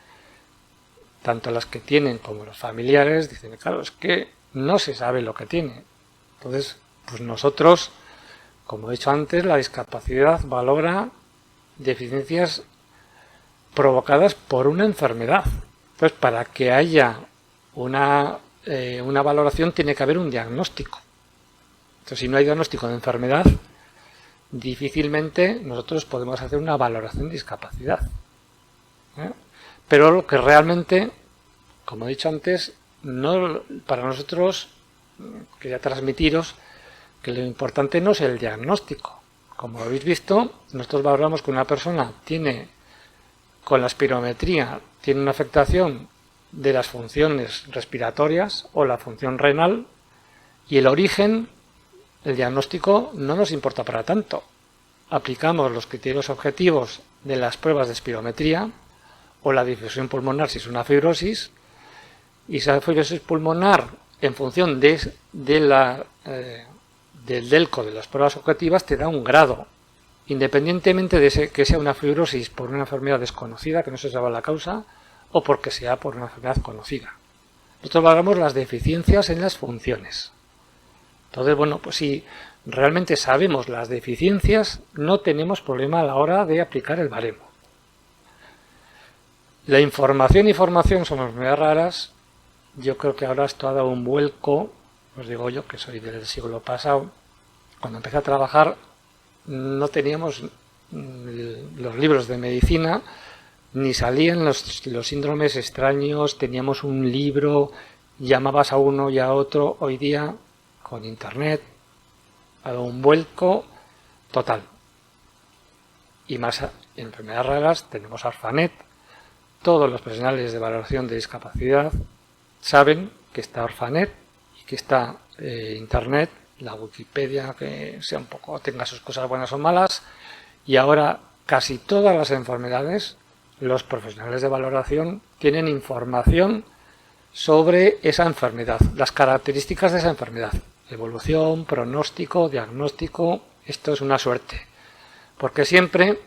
tanto las que tienen como los familiares, dicen, claro, es que no se sabe lo que tiene. Entonces, pues nosotros, como he dicho antes, la discapacidad valora deficiencias provocadas por una enfermedad. Entonces, para que haya una valoración tiene que haber un diagnóstico. Entonces, si no hay diagnóstico de enfermedad, difícilmente nosotros podemos hacer una valoración de discapacidad. Pero lo que realmente, como he dicho antes, para nosotros, quería transmitiros que lo importante no es el diagnóstico. Como habéis visto, nosotros valoramos que una persona con la espirometría, tiene una afectación de las funciones respiratorias o la función renal, y el origen, el diagnóstico, no nos importa para tanto. Aplicamos los criterios objetivos de las pruebas de espirometría o la difusión pulmonar si es una fibrosis, y esa fibrosis pulmonar, en función del delco de las pruebas objetivas, te da un grado, independientemente de que sea una fibrosis por una enfermedad desconocida, que no se sabe la causa, o porque sea por una enfermedad conocida. Nosotros valoramos las deficiencias en las funciones. Entonces, bueno, pues si realmente sabemos las deficiencias, no tenemos problema a la hora de aplicar el baremo. La información y formación son enfermedades raras. Yo creo que ahora esto ha dado un vuelco. Os digo yo, que soy del siglo pasado. Cuando empecé a trabajar no teníamos los libros de medicina, ni salían los síndromes extraños. Teníamos un libro, llamabas a uno y a otro. Hoy día, con internet, ha dado un vuelco total. y más en enfermedades raras tenemos Orfanet. Todos los profesionales de valoración de discapacidad saben que está Orfanet y que está Internet, la Wikipedia, que sea un poco, tenga sus cosas buenas o malas, y ahora casi todas las enfermedades, los profesionales de valoración tienen información sobre esa enfermedad, las características de esa enfermedad, evolución, pronóstico, diagnóstico. Esto es una suerte, porque siempre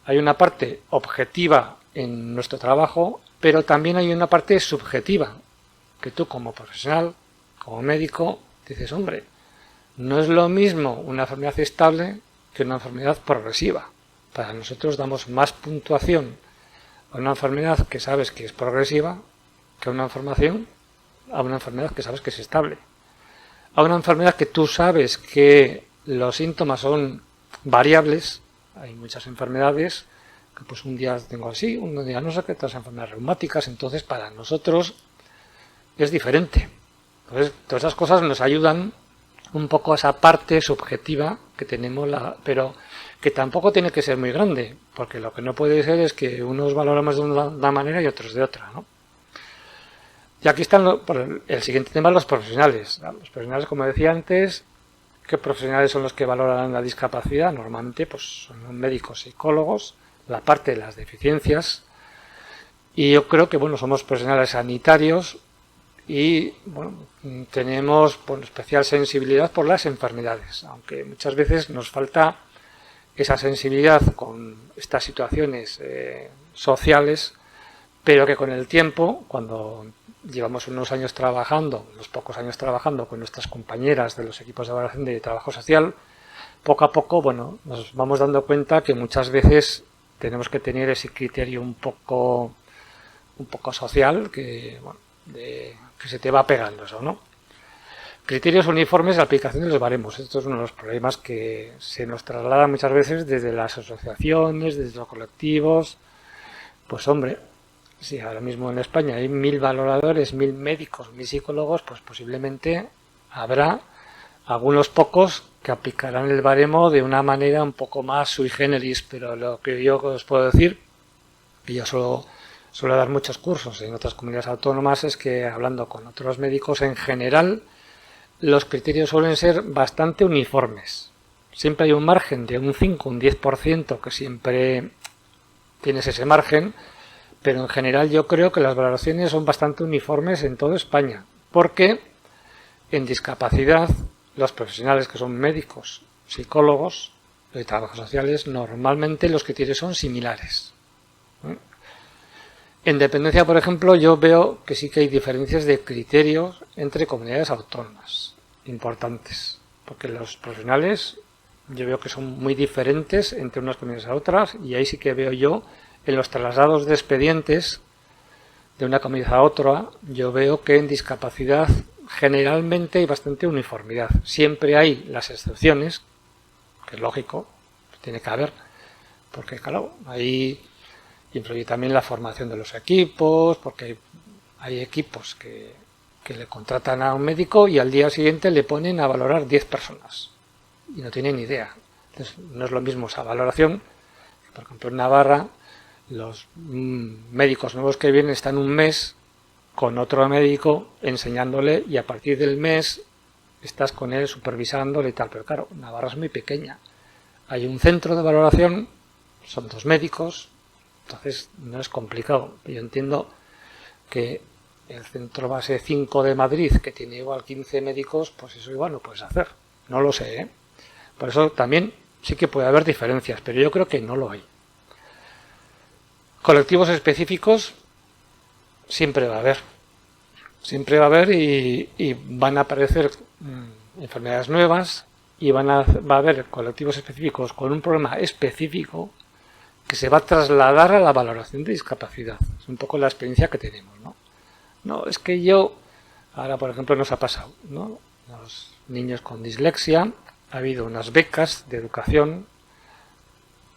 hay una parte objetiva en nuestro trabajo, pero también hay una parte subjetiva, que tú como profesional, como médico, dices, hombre, no es lo mismo una enfermedad estable que una enfermedad progresiva. Para nosotros damos más puntuación a una enfermedad que sabes que es progresiva que a una enfermedad que sabes que es estable. A una enfermedad que tú sabes que los síntomas son variables. Hay muchas enfermedades que pues un día tengo así, un día no sé qué, otras enfermedades reumáticas. Entonces para nosotros es diferente. Entonces todas esas cosas nos ayudan un poco a esa parte subjetiva que tenemos, pero que tampoco tiene que ser muy grande, porque lo que no puede ser es que unos valoramos de una manera y otros de otra, ¿no? Y aquí están el siguiente tema, los profesionales. Los profesionales, como decía antes, ¿qué profesionales son los que valoran la discapacidad? Normalmente pues son médicos, psicólogos, la parte de las deficiencias, y yo creo que bueno, somos profesionales sanitarios y bueno, tenemos especial sensibilidad por las enfermedades, aunque muchas veces nos falta esa sensibilidad con estas situaciones sociales, pero que con el tiempo, cuando llevamos unos pocos años trabajando con nuestras compañeras de los equipos de evaluación de trabajo social, poco a poco, bueno, nos vamos dando cuenta que muchas veces tenemos que tener ese criterio un poco social, que bueno, que se te va pegando eso, ¿no? Criterios uniformes de aplicación de los baremos. Esto es uno de los problemas que se nos traslada muchas veces desde las asociaciones, desde los colectivos. Pues hombre, si ahora mismo en España hay 1000 valoradores, 1000 médicos, 1000 psicólogos, pues posiblemente habrá algunos pocos que aplicarán el baremo de una manera un poco más sui generis, pero lo que yo os puedo decir, que yo suelo dar muchos cursos en otras comunidades autónomas, es que hablando con otros médicos en general, los criterios suelen ser bastante uniformes. Siempre hay un margen de un 5, un 10% que siempre tienes ese margen, pero en general yo creo que las valoraciones son bastante uniformes en toda España, porque en discapacidad los profesionales que son médicos, psicólogos, de trabajos sociales, normalmente los criterios son similares. En dependencia, por ejemplo, yo veo que sí que hay diferencias de criterios entre comunidades autónomas importantes, porque los profesionales yo veo que son muy diferentes entre unas comunidades a otras, y ahí sí que veo yo en los traslados de expedientes de una comunidad a otra, yo veo que en discapacidad generalmente hay bastante uniformidad. Siempre hay las excepciones, que es lógico, tiene que haber, porque claro, ahí influye también la formación de los equipos, porque hay equipos que le contratan a un médico y al día siguiente le ponen a valorar 10 personas y no tienen ni idea. Entonces, no es lo mismo esa valoración. Por ejemplo, en Navarra, los médicos nuevos que vienen están un mes con otro médico enseñándole, y a partir del mes estás con él supervisándole y tal. Pero claro, Navarra es muy pequeña. Hay un centro de valoración, son 2 médicos, entonces no es complicado. Yo entiendo que el centro base 5 de Madrid, que tiene igual 15 médicos, pues eso igual lo puedes hacer. No lo sé, ¿eh? Por eso también sí que puede haber diferencias, pero yo creo que no lo hay. Colectivos específicos siempre va a haber. Siempre va a haber y van a aparecer enfermedades nuevas, y va a haber colectivos específicos con un problema específico que se va a trasladar a la valoración de discapacidad. Es un poco la experiencia que tenemos, ¿no? No, es que ahora por ejemplo nos ha pasado, ¿no? Los niños con dislexia, ha habido unas becas de educación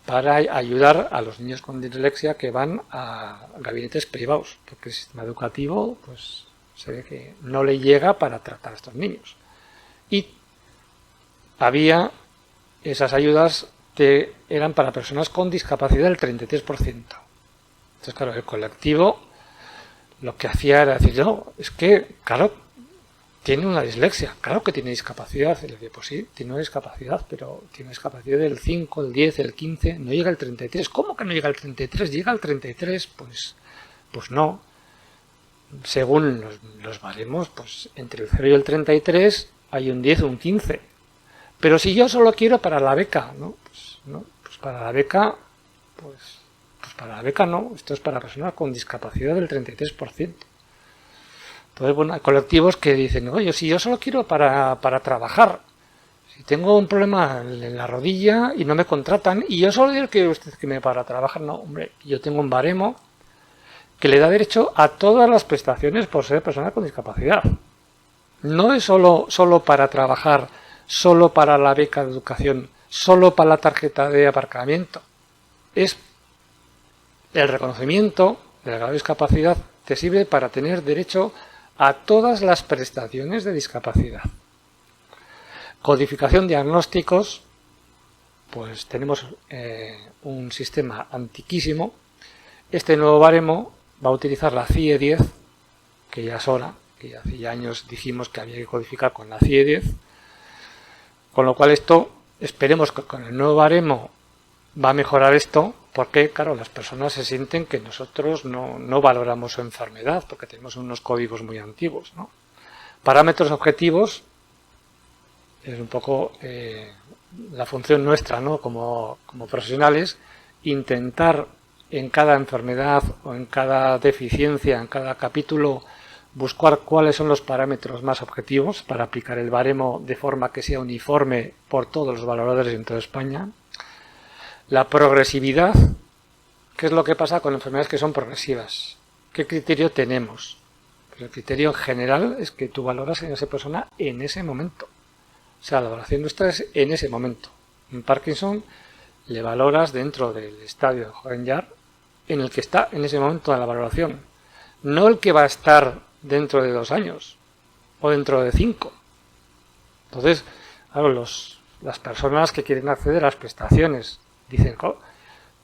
para ayudar a los niños con dislexia que van a gabinetes privados, porque el sistema educativo pues se ve que no le llega para tratar a estos niños. Y había esas ayudas eran para personas con discapacidad del 33%. Entonces, claro, el colectivo lo que hacía era decir, no, es que, claro, tiene una dislexia, claro que tiene discapacidad. Y le dije, pues sí, tiene una discapacidad, pero tiene discapacidad del 5, el 10, el 15, no llega al 33. ¿Cómo que no llega al 33? ¿Llega al 33? Pues no. Según los baremos, pues entre el 0 y el 33 hay un 10 o un 15. Pero si yo solo quiero para la beca, ¿no? Pues para la beca, pues para la beca no. Esto es para personas con discapacidad del 33%. Entonces, bueno, hay colectivos que dicen, oye, si yo solo quiero para trabajar, si tengo un problema en la rodilla y no me contratan, y yo solo digo que usted que me para trabajar, no, hombre, yo tengo un baremo que le da derecho a todas las prestaciones por ser persona con discapacidad. No es solo para trabajar, solo para la beca de educación, solo para la tarjeta de aparcamiento. Es el reconocimiento de la grado de discapacidad te sirve para tener derecho a todas las prestaciones de discapacidad. Codificación diagnósticos, pues tenemos un sistema antiquísimo. Este nuevo baremo va a utilizar la CIE 10, que ya es hora, que ya hace ya años dijimos que había que codificar con la CIE 10, con lo cual esto, esperemos que con el nuevo baremo va a mejorar esto, porque claro, las personas se sienten que nosotros no valoramos su enfermedad, porque tenemos unos códigos muy antiguos, ¿no? Parámetros objetivos es un poco la función nuestra, ¿no? Como profesionales, intentar en cada enfermedad o en cada deficiencia, en cada capítulo, buscar cuáles son los parámetros más objetivos para aplicar el baremo de forma que sea uniforme por todos los valoradores en toda España. La progresividad, ¿qué es lo que pasa con enfermedades que son progresivas? ¿Qué criterio tenemos? Pues el criterio general es que tú valoras a esa persona en ese momento. O sea, la valoración nuestra es en ese momento. En Parkinson le valoras dentro del estadio de Hohenjar en el que está en ese momento de la valoración. No el que va a estar dentro de 2 años o dentro de 5. Entonces, claro, las personas que quieren acceder a las prestaciones dicen, oh,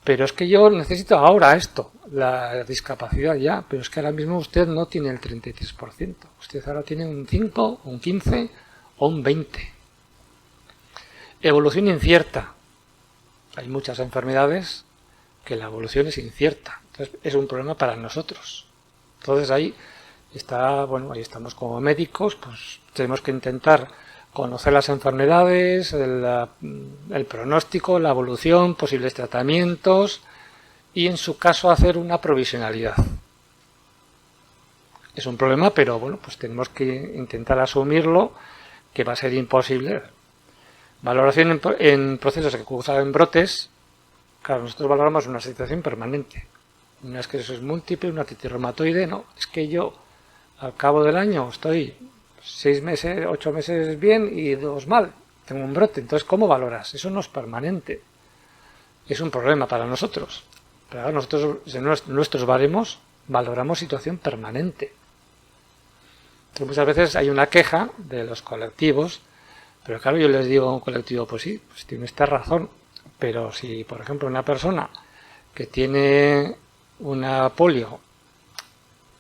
pero es que yo necesito ahora esto, la discapacidad ya, pero es que ahora mismo usted no tiene el 33%. Usted ahora tiene un 5, un 15 o un 20. Evolución incierta. Hay muchas enfermedades que la evolución es incierta. Entonces es un problema para nosotros. Entonces ahí ahí estamos como médicos, pues tenemos que intentar conocer las enfermedades, el pronóstico, la evolución, posibles tratamientos y en su caso hacer una provisionalidad. Es un problema, pero bueno, pues tenemos que intentar asumirlo, que va a ser imposible. Valoración en procesos que cursan en brotes. Claro, nosotros valoramos una situación permanente. Una es que eso es múltiple, una artritis reumatoide, no. Es que yo al cabo del año estoy 6 meses, 8 meses bien y 2 mal. Tengo un brote. Entonces, ¿cómo valoras? Eso no es permanente. Es un problema para nosotros. Pero ahora nosotros, en nuestros baremos, valoramos situación permanente. Entonces, muchas veces hay una queja de los colectivos, pero claro, yo les digo a un colectivo, pues sí, pues tiene esta razón. Pero si, por ejemplo, una persona que tiene una polio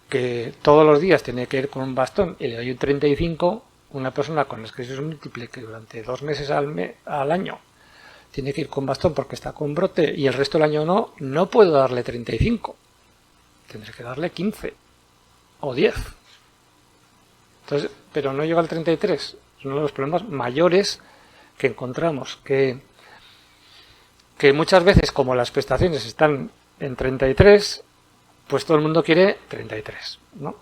que todos los días tiene que ir con un bastón y le doy un 35, una persona con esclerosis múltiple que durante 2 meses al año tiene que ir con bastón porque está con brote y el resto del año no puedo darle 35. Tendré que darle 15 o 10. Entonces, pero no llega al 33. Es uno de los problemas mayores que encontramos, que muchas veces, como las prestaciones están en 33, pues todo el mundo quiere 33, ¿no?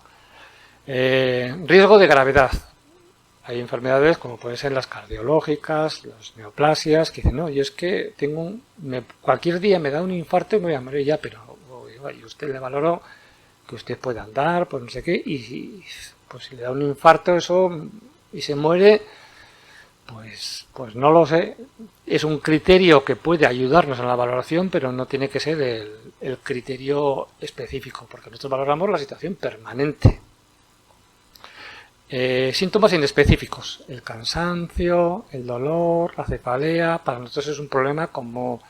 Riesgo de gravedad. Hay enfermedades como pueden ser las cardiológicas, las neoplasias, que dicen, no, yo es que cualquier día me da un infarto y me voy a morir ya, pero y usted le valoró que usted puede andar, pues no sé qué, y pues si le da un infarto eso y se muere, pues no lo sé. Es un criterio que puede ayudarnos en la valoración, pero no tiene que ser el criterio específico, porque nosotros valoramos la situación permanente. Síntomas inespecíficos, el cansancio, el dolor, la cefalea, para nosotros es un problema como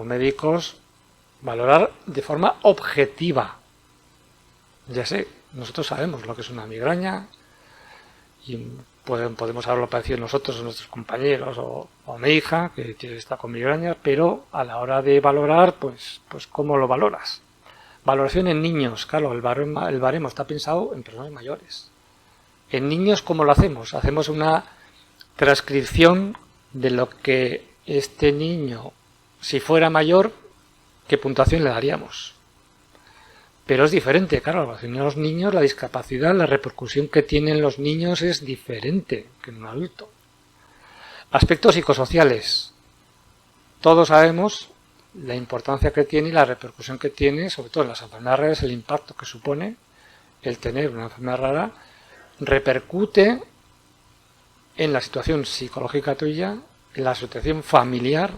médicos valorar de forma objetiva. Ya sé, nosotros sabemos lo que es una migraña y podemos haberlo padecido nosotros o nuestros compañeros o mi hija que está con migraña, pero a la hora de valorar, pues ¿cómo lo valoras? Valoración en niños, claro, el baremo está pensado en personas mayores. En niños, ¿cómo lo hacemos? Hacemos una transcripción de lo que este niño, si fuera mayor, ¿qué puntuación le daríamos? Pero es diferente, claro, en los niños la discapacidad, la repercusión que tienen los niños es diferente que en un adulto. Aspectos psicosociales. Todos sabemos la importancia que tiene y la repercusión que tiene, sobre todo en las enfermedades raras, el impacto que supone el tener una enfermedad rara, repercute en la situación psicológica tuya, en la situación familiar,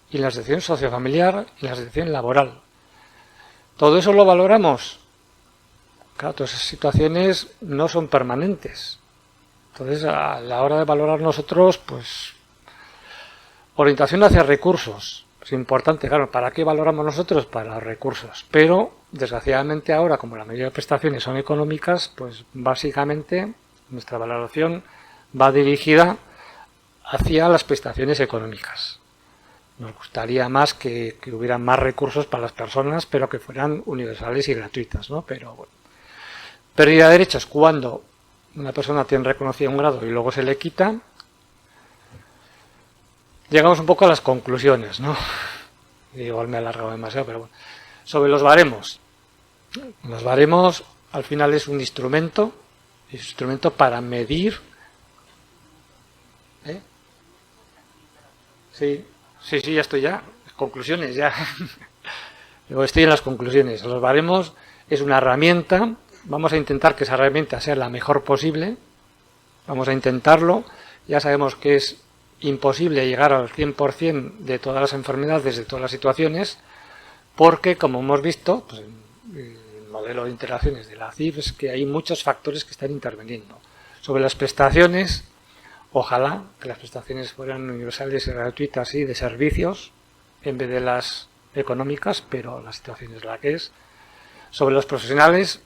y en la situación sociofamiliar, y en la situación laboral. ¿Todo eso lo valoramos? Claro, todas esas situaciones no son permanentes. Entonces, a la hora de valorar nosotros, pues, orientación hacia recursos. Es importante, claro, ¿para qué valoramos nosotros? Para los recursos. Pero, desgraciadamente ahora, como la mayoría de prestaciones son económicas, pues básicamente nuestra valoración va dirigida hacia las prestaciones económicas. Nos gustaría más que hubieran más recursos para las personas, pero que fueran universales y gratuitas, ¿no? Pero bueno. Pérdida de derechos cuando una persona tiene reconocido un grado y luego se le quita. Llegamos un poco a las conclusiones, ¿no? Igual me he alargado demasiado, pero bueno. Sobre los baremos. Los baremos al final es un instrumento para medir. Sí, ya estoy ya. Conclusiones, ya. Estoy en las conclusiones. Los baremos es una herramienta. Vamos a intentar que esa herramienta sea la mejor posible. Vamos a intentarlo. Ya sabemos que es imposible llegar al 100% de todas las enfermedades, de todas las situaciones, porque, como hemos visto, pues, el modelo de interacciones de la CIF es que hay muchos factores que están interviniendo. Sobre las prestaciones, ojalá que las prestaciones fueran universales y gratuitas y de servicios, en vez de las económicas, pero la situación es la que es. Sobre los profesionales,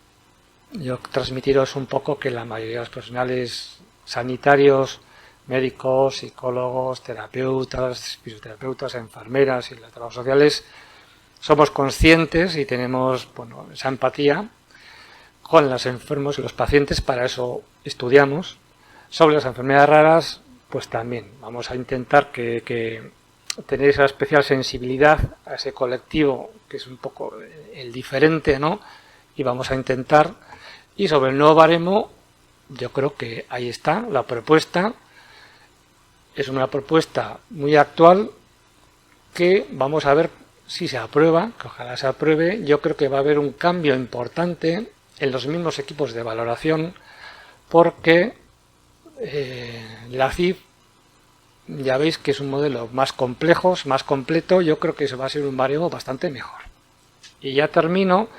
yo transmitiros un poco que la mayoría de los profesionales sanitarios, médicos, psicólogos, terapeutas, fisioterapeutas, enfermeras y los trabajadores sociales somos conscientes y tenemos esa empatía con los enfermos y los pacientes, para eso estudiamos. Sobre las enfermedades raras, pues también vamos a intentar que tener esa especial sensibilidad a ese colectivo que es un poco el diferente, ¿no? Y vamos a intentar. Y sobre el nuevo baremo, yo creo que ahí está la propuesta. Es una propuesta muy actual que vamos a ver si se aprueba, que ojalá se apruebe. Yo creo que va a haber un cambio importante en los mismos equipos de valoración, porque la CIF, ya veis que es un modelo más complejo, más completo. Yo creo que eso va a ser un baremo bastante mejor. Y ya termino.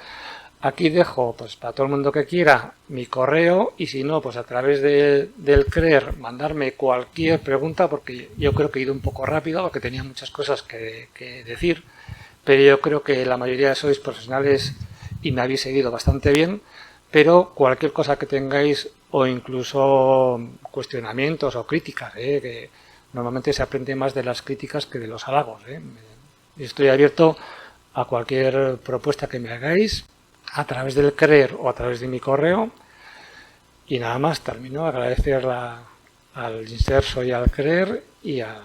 Aquí dejo, pues para todo el mundo que quiera, mi correo, y si no, pues a través del CREER mandarme cualquier pregunta, porque yo creo que he ido un poco rápido, porque tenía muchas cosas que decir, pero yo creo que la mayoría sois profesionales y me habéis seguido bastante bien, pero cualquier cosa que tengáis, o incluso cuestionamientos o críticas, que normalmente se aprende más de las críticas que de los halagos. Estoy abierto a cualquier propuesta que me hagáis, a través del CREER o a través de mi correo. Y nada más, termino. Agradecer al INSERSO y al CREER y al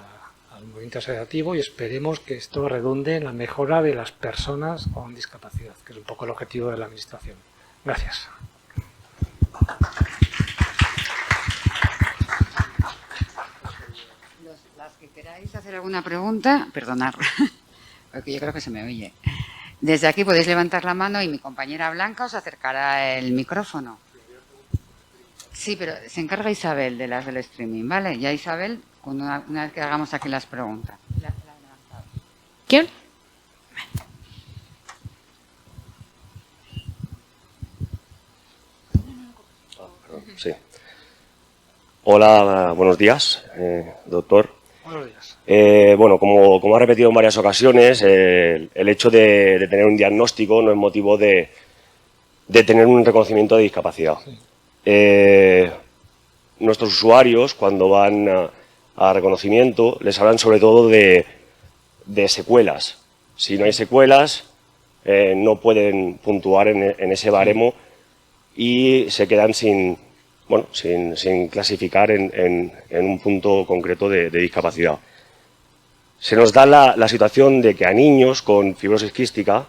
movimiento asociativo, y esperemos que esto redunde en la mejora de las personas con discapacidad, que es un poco el objetivo de la Administración. Gracias. Las que queráis hacer alguna pregunta, perdonad, porque yo creo que se me oye. Desde aquí podéis levantar la mano y mi compañera Blanca os acercará el micrófono. Sí, pero se encarga Isabel de las del streaming, ¿vale? Ya Isabel, una vez que hagamos aquí las preguntas. ¿Quién? Sí. Hola, buenos días, doctor. Buenos días. Bueno, como ha repetido en varias ocasiones, el hecho de tener un diagnóstico no es motivo de tener un reconocimiento de discapacidad. Sí. Nuestros usuarios, cuando van a reconocimiento, les hablan sobre todo de secuelas. Si no hay secuelas, no pueden puntuar en ese baremo y se quedan sin clasificar en un punto concreto de discapacidad. Se nos da la situación de que a niños con fibrosis quística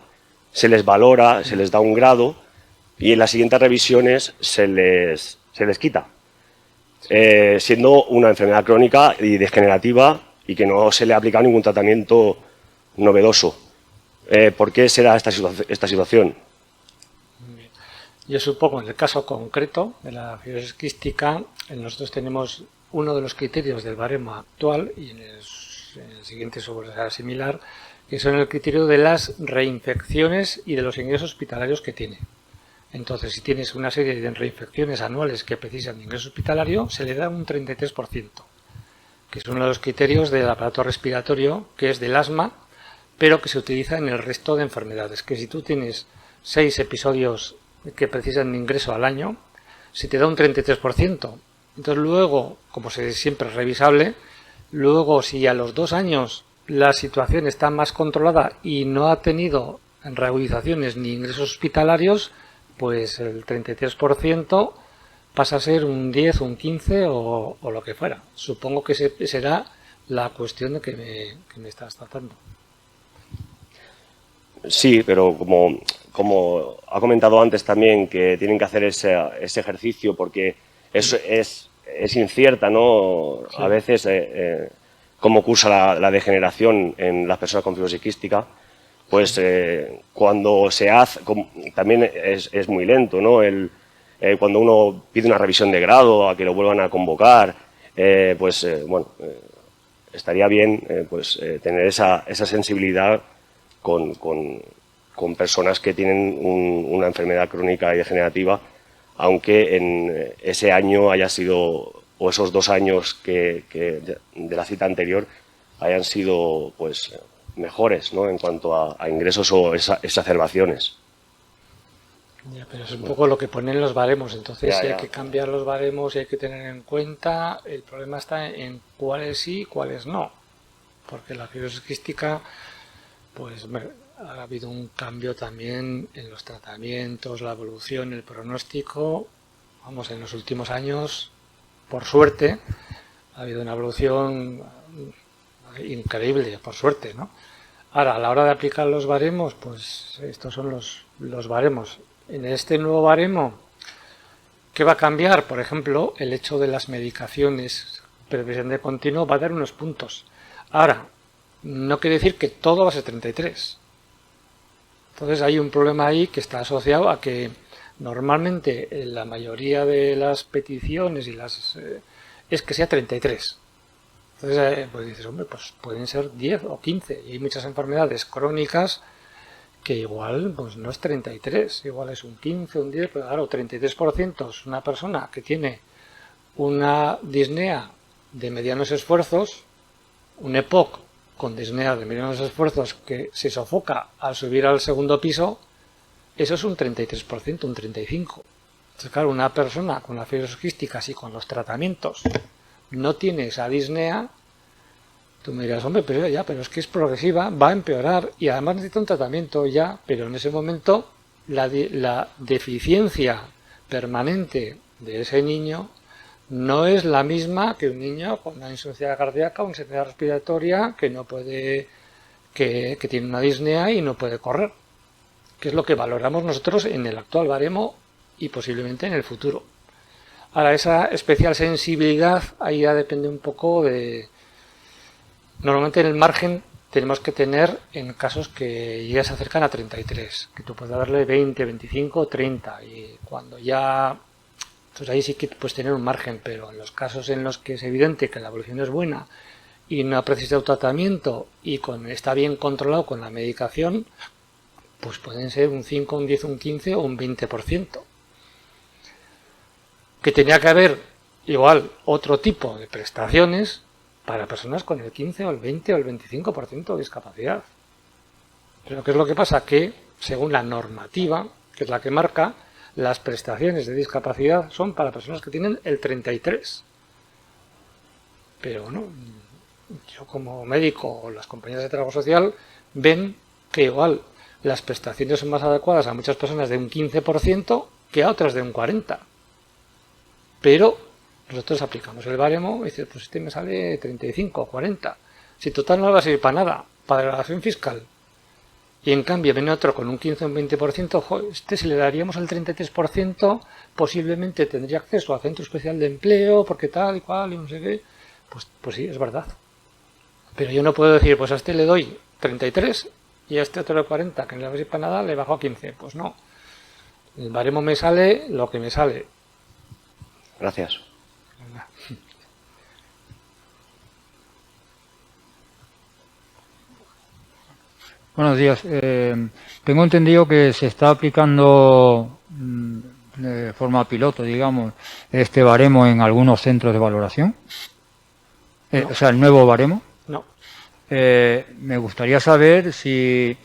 se les valora, se les da un grado y en las siguientes revisiones se les quita, siendo una enfermedad crónica y degenerativa y que no se le ha aplicado ningún tratamiento novedoso. ¿Por qué será esta situación? Yo supongo, en el caso concreto de la fibrosis quística, nosotros tenemos uno de los criterios del baremo actual, y en el siguiente será similar, que son el criterio de las reinfecciones y de los ingresos hospitalarios que tiene. Entonces, si tienes una serie de reinfecciones anuales que precisan de ingreso hospitalario, se le da un 33%, que es uno de los criterios del aparato respiratorio, que es del asma, pero que se utiliza en el resto de enfermedades, que si tú tienes 6 episodios que precisan de ingreso al año, se te da un 33%. Entonces luego, como siempre es revisable, luego si a los 2 años la situación está más controlada y no ha tenido reagudizaciones ni ingresos hospitalarios, pues el 33% pasa a ser un 10, un 15 o lo que fuera. Supongo que será la cuestión que me estás tratando. Sí, pero como ha comentado antes también, que tienen que hacer ese ejercicio porque es incierta, ¿no? Sí. A veces cómo cursa la degeneración en las personas con fibrosis quística, pues cuando se hace, también es muy lento, ¿no? Cuando uno pide una revisión de grado, a que lo vuelvan a convocar, estaría bien tener esa sensibilidad con personas que tienen una enfermedad crónica y degenerativa, aunque en ese año haya sido, o esos 2 años que de la cita anterior hayan sido pues mejores, ¿no? En cuanto a ingresos o exacerbaciones. Ya, pero es un poco lo que ponen los baremos, entonces si hay que cambiar los baremos y hay que tener en cuenta, el problema está en cuáles sí y cuáles no, porque la fibrosis quística, pues ha habido un cambio también en los tratamientos, la evolución, el pronóstico. Vamos, en los últimos años, por suerte, ha habido una evolución increíble, por suerte, ¿no? Ahora, a la hora de aplicar los baremos, pues estos son los baremos. En este nuevo baremo, ¿qué va a cambiar? Por ejemplo, el hecho de las medicaciones, previsión de continuo, va a dar unos puntos. Ahora, no quiere decir que todo va a ser 33. Entonces hay un problema ahí que está asociado a que normalmente la mayoría de las peticiones es que sea 33. Entonces pues dices, hombre, pues pueden ser 10 o 15. Y hay muchas enfermedades crónicas que igual pues no es 33, igual es un 15, un 10, pero claro, 33% es una persona que tiene una disnea de medianos esfuerzos, un EPOC con disnea de medianos esfuerzos que se sofoca al subir al segundo piso, eso es un 33%, un 35%. Entonces, claro, una persona con la fibrosis quística, si con los tratamientos no tiene esa disnea, tú me dirás, hombre, pero es que es progresiva, va a empeorar y además necesita un tratamiento ya, pero en ese momento la deficiencia permanente de ese niño no es la misma que un niño con una insuficiencia cardíaca o una insuficiencia respiratoria que no puede, que tiene una disnea y no puede correr, que es lo que valoramos nosotros en el actual baremo y posiblemente en el futuro. Ahora, esa especial sensibilidad ahí ya depende un poco de... Normalmente en el margen tenemos que tener en casos que ya se acercan a 33, que tú puedes darle 20, 25, 30 y cuando ya... Entonces ahí sí que puedes tener un margen, pero en los casos en los que es evidente que la evolución es buena y no ha precisado tratamiento y está bien controlado con la medicación, pues pueden ser un 5, un 10, un 15 o un 20%. Que tenía que haber igual otro tipo de prestaciones para personas con el 15 o el 20 o el 25% de discapacidad. Pero ¿qué es lo que pasa? Que según la normativa, que es la que marca, las prestaciones de discapacidad son para personas que tienen el 33. Pero bueno, yo como médico o las compañías de trabajo social ven que igual las prestaciones son más adecuadas a muchas personas de un 15% que a otras de un 40%. Pero nosotros aplicamos el baremo y dices, pues este me sale 35 o 40. Si total no va a servir para nada, para la declaración fiscal. Y en cambio viene otro con un 15 o un 20%, si le daríamos el 33%, posiblemente tendría acceso a centro especial de empleo, porque tal y cual, y no sé qué. Pues sí, es verdad. Pero yo no puedo decir, pues a este le doy 33 y a este otro de 40, que no le va a servir para nada, le bajo a 15. Pues no. El baremo me sale lo que me sale. Gracias. Buenos días. Tengo entendido que se está aplicando de forma piloto, digamos, este baremo en algunos centros de valoración. No. O sea, el nuevo baremo. No. Me gustaría saber si,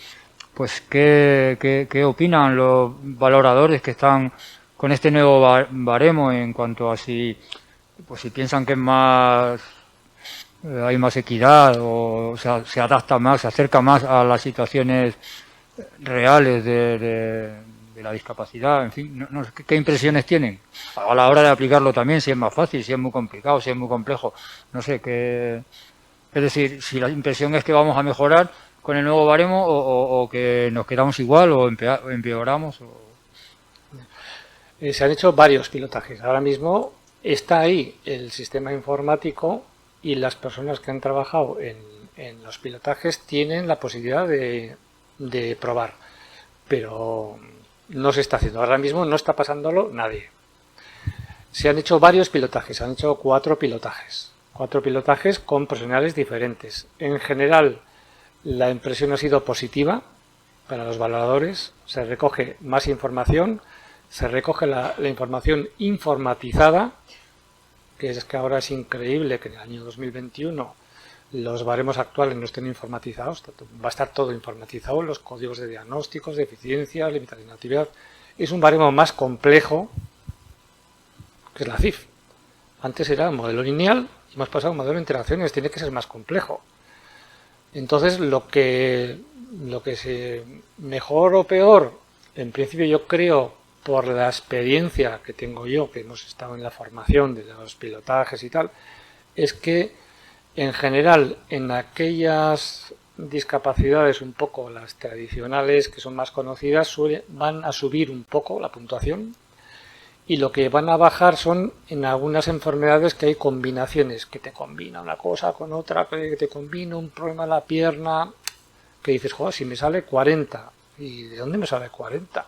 pues, qué opinan los valoradores que están con este nuevo baremo en cuanto a si piensan que es más hay más equidad o sea, se adapta más, se acerca más a las situaciones reales de la discapacidad, en fin, no, ¿qué impresiones tienen? A la hora de aplicarlo también, si es más fácil, si es muy complicado, si es muy complejo, no sé, es decir, si la impresión es que vamos a mejorar con el nuevo baremo o que nos quedamos igual o empeoramos. Se han hecho varios pilotajes. Ahora mismo está ahí el sistema informático y las personas que han trabajado en los pilotajes tienen la posibilidad de probar. Pero no se está haciendo. Ahora mismo no está pasándolo nadie. Se han hecho varios pilotajes. Se han hecho 4 pilotajes. 4 pilotajes con profesionales diferentes. En general, la impresión ha sido positiva para los valoradores. Se recoge más información. Se recoge la información informatizada, que es que ahora es increíble que en el año 2021 los baremos actuales no estén informatizados. Va a estar todo informatizado, los códigos de diagnósticos, de eficiencia, limitación de actividad. Es un baremo más complejo que es la CIF. Antes era un modelo lineal y hemos pasado a un modelo de interacciones, tiene que ser más complejo. Entonces, lo que se mejor o peor, en principio yo creo, por la experiencia que tengo yo, que hemos estado en la formación de los pilotajes y tal, es que en general en aquellas discapacidades un poco las tradicionales que son más conocidas van a subir un poco la puntuación y lo que van a bajar son en algunas enfermedades que hay combinaciones, que te combina una cosa con otra, que te combina un problema en la pierna, que dices, joder, si me sale 40, ¿y de dónde me sale 40?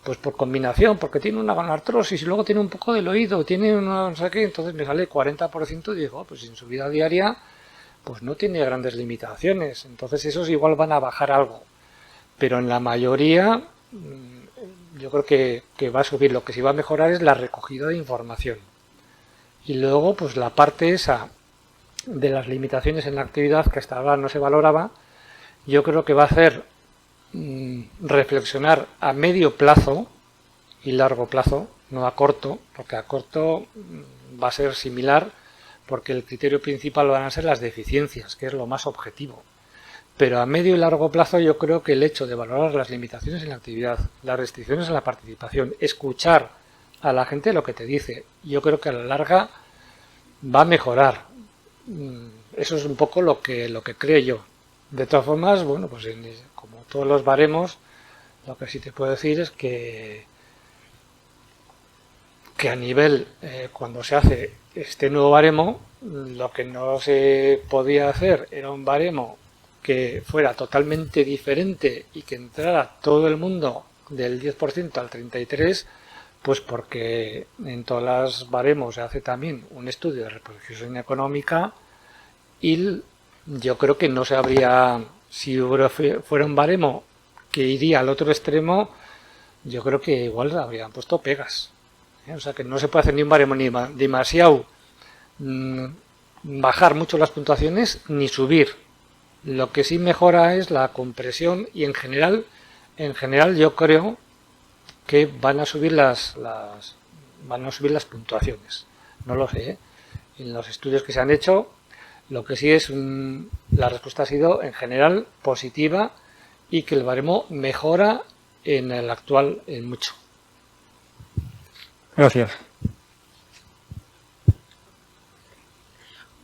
Pues por combinación, porque tiene una artrosis y luego tiene un poco del oído, tiene una no sé qué, entonces me sale 40% y digo, pues en su vida diaria pues no tiene grandes limitaciones, entonces esos igual van a bajar algo, pero en la mayoría yo creo que va a subir. Lo que sí va a mejorar es la recogida de información y luego pues la parte esa de las limitaciones en la actividad que hasta ahora no se valoraba, yo creo que va a hacer reflexionar a medio plazo y largo plazo, no a corto, porque a corto va a ser similar porque el criterio principal van a ser las deficiencias, que es lo más objetivo. Pero a medio y largo plazo yo creo que el hecho de valorar las limitaciones en la actividad, las restricciones en la participación, escuchar a la gente lo que te dice, yo creo que a la larga va a mejorar. Eso es un poco lo que creo yo. De todas formas, bueno, pues como todos los baremos, lo que sí te puedo decir es que a nivel, cuando se hace este nuevo baremo, lo que no se podía hacer era un baremo que fuera totalmente diferente y que entrara todo el mundo del 10% al 33%, pues porque en todas las baremos se hace también un estudio de repercusión económica y yo creo que no se habría, si fuera un baremo que iría al otro extremo, yo creo que igual habrían puesto pegas. O sea que no se puede hacer ni un baremo ni demasiado bajar mucho las puntuaciones ni subir. Lo que sí mejora es la compresión y en general yo creo que van a subir las puntuaciones. No lo sé, ¿eh? En los estudios que se han hecho, lo que sí es la respuesta ha sido en general positiva y que el baremo mejora en el actual en mucho. Gracias.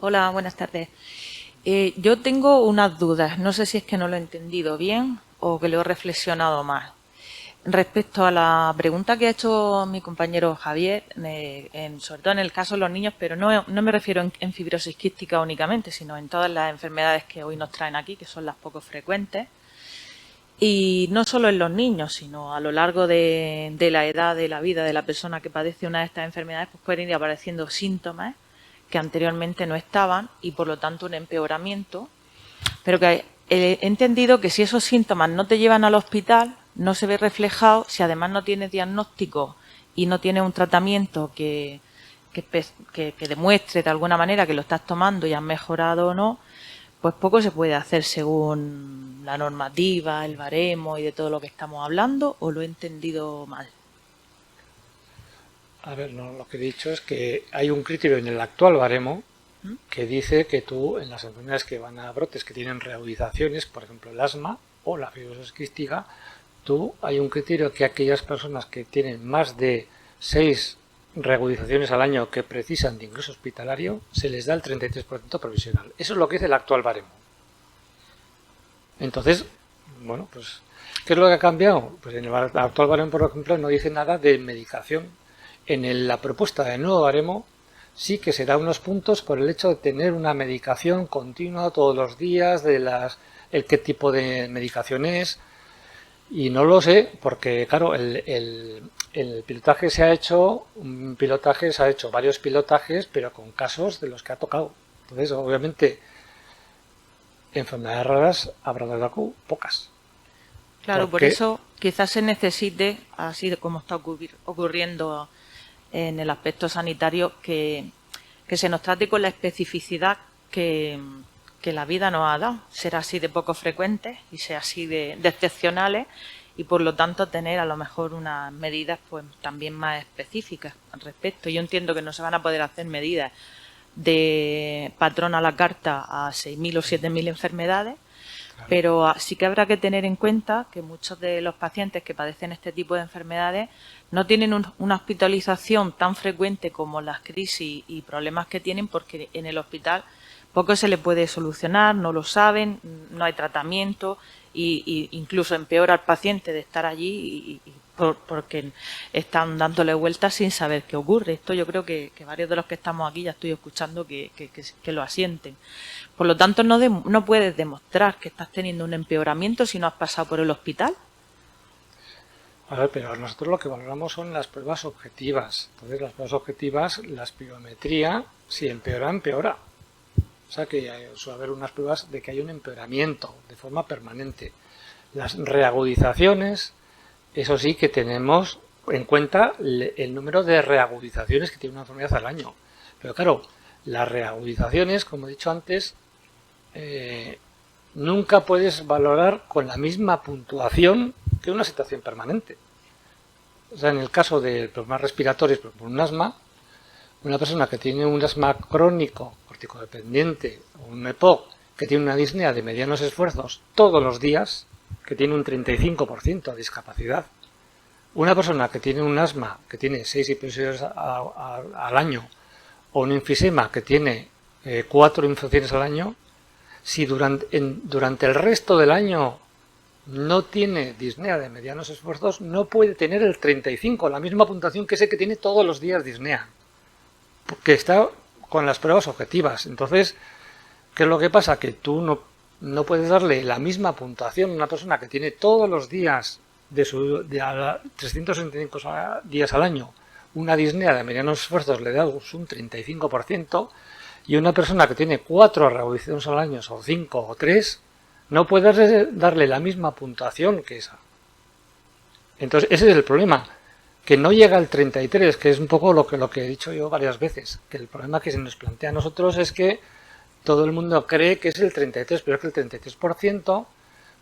Hola, buenas tardes. Yo tengo unas dudas, no sé si es que no lo he entendido bien o que lo he reflexionado mal. Respecto a la pregunta que ha hecho mi compañero Javier, sobre todo en el caso de los niños, pero no me refiero en fibrosis quística únicamente, sino en todas las enfermedades que hoy nos traen aquí, que son las poco frecuentes. Y no solo en los niños, sino a lo largo de la edad de la vida de la persona que padece una de estas enfermedades, pues pueden ir apareciendo síntomas que anteriormente no estaban y por lo tanto un empeoramiento. Pero que he entendido que si esos síntomas no te llevan al hospital, no se ve reflejado, si además no tienes diagnóstico y no tienes un tratamiento que demuestre de alguna manera que lo estás tomando y has mejorado o no, pues poco se puede hacer según la normativa, el baremo y de todo lo que estamos hablando, ¿o lo he entendido mal? A ver, no, lo que he dicho es que hay un criterio en el actual baremo que dice que tú, en las enfermedades que van a brotes que tienen reagudizaciones, por ejemplo el asma o la fibrosis quística, hay un criterio que aquellas personas que tienen más de 6 reagudizaciones al año que precisan de ingreso hospitalario, se les da el 33% provisional. Eso es lo que dice el actual baremo. Entonces, bueno, pues, ¿qué es lo que ha cambiado? Pues en el actual baremo, por ejemplo, no dice nada de medicación. En la propuesta del nuevo baremo sí que se da unos puntos por el hecho de tener una medicación continua todos los días, el qué tipo de medicación es. Y no lo sé, porque claro, el pilotaje se ha hecho, varios pilotajes, pero con casos de los que ha tocado. Entonces, obviamente, enfermedades raras habrá de aquí pocas. Claro, por eso quizás se necesite, así como está ocurriendo en el aspecto sanitario, que se nos trate con la especificidad que la vida nos ha dado, ser así de poco frecuentes y ser así de excepcionales y por lo tanto tener a lo mejor unas medidas pues también más específicas al respecto. Yo entiendo que no se van a poder hacer medidas de patrón a la carta a 6.000 o 7.000 enfermedades, claro, pero sí que habrá que tener en cuenta que muchos de los pacientes que padecen este tipo de enfermedades no tienen una hospitalización tan frecuente como las crisis y problemas que tienen, porque en el hospital poco se le puede solucionar, no lo saben, no hay tratamiento y incluso empeora al paciente de estar allí porque están dándole vueltas sin saber qué ocurre. Esto yo creo que varios de los que estamos aquí ya estoy escuchando que lo asienten. Por lo tanto, no puedes demostrar que estás teniendo un empeoramiento si no has pasado por el hospital. A ver, pero nosotros lo que valoramos son las pruebas objetivas. Entonces, las pruebas objetivas, la espirometría, si empeora, empeora. O sea que suele haber unas pruebas de que hay un empeoramiento de forma permanente. Las reagudizaciones, eso sí que tenemos en cuenta el número de reagudizaciones que tiene una enfermedad al año. Pero claro, las reagudizaciones, como he dicho antes, nunca puedes valorar con la misma puntuación que una situación permanente. O sea, en el caso de problemas respiratorios, por ejemplo, un asma, una persona que tiene un asma crónico, corticodependiente, o un EPOC, que tiene una disnea de medianos esfuerzos todos los días, que tiene un 35% de discapacidad. Una persona que tiene un asma, que tiene 6 episodios al año, o un enfisema que tiene 4 infecciones al año, si durante el resto del año no tiene disnea de medianos esfuerzos, no puede tener el 35, la misma puntuación que ese que tiene todos los días disnea, porque está con las pruebas objetivas. Entonces, ¿qué es lo que pasa? Que tú no puedes darle la misma puntuación a una persona que tiene todos los días de 365 días al año una disnea de medianos esfuerzos, le damos un 35%, y una persona que tiene 4 reaudiciones al año, o 5 o 3, no puedes darle la misma puntuación que esa. Entonces, ese es el problema. que no llega al 33, que es un poco lo que he dicho yo varias veces, que el problema que se nos plantea a nosotros es que todo el mundo cree que es el 33, pero es que el 33%,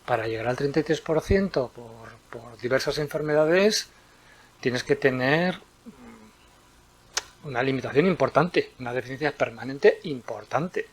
para llegar al 33% por diversas enfermedades, tienes que tener una limitación importante, una deficiencia permanente importante.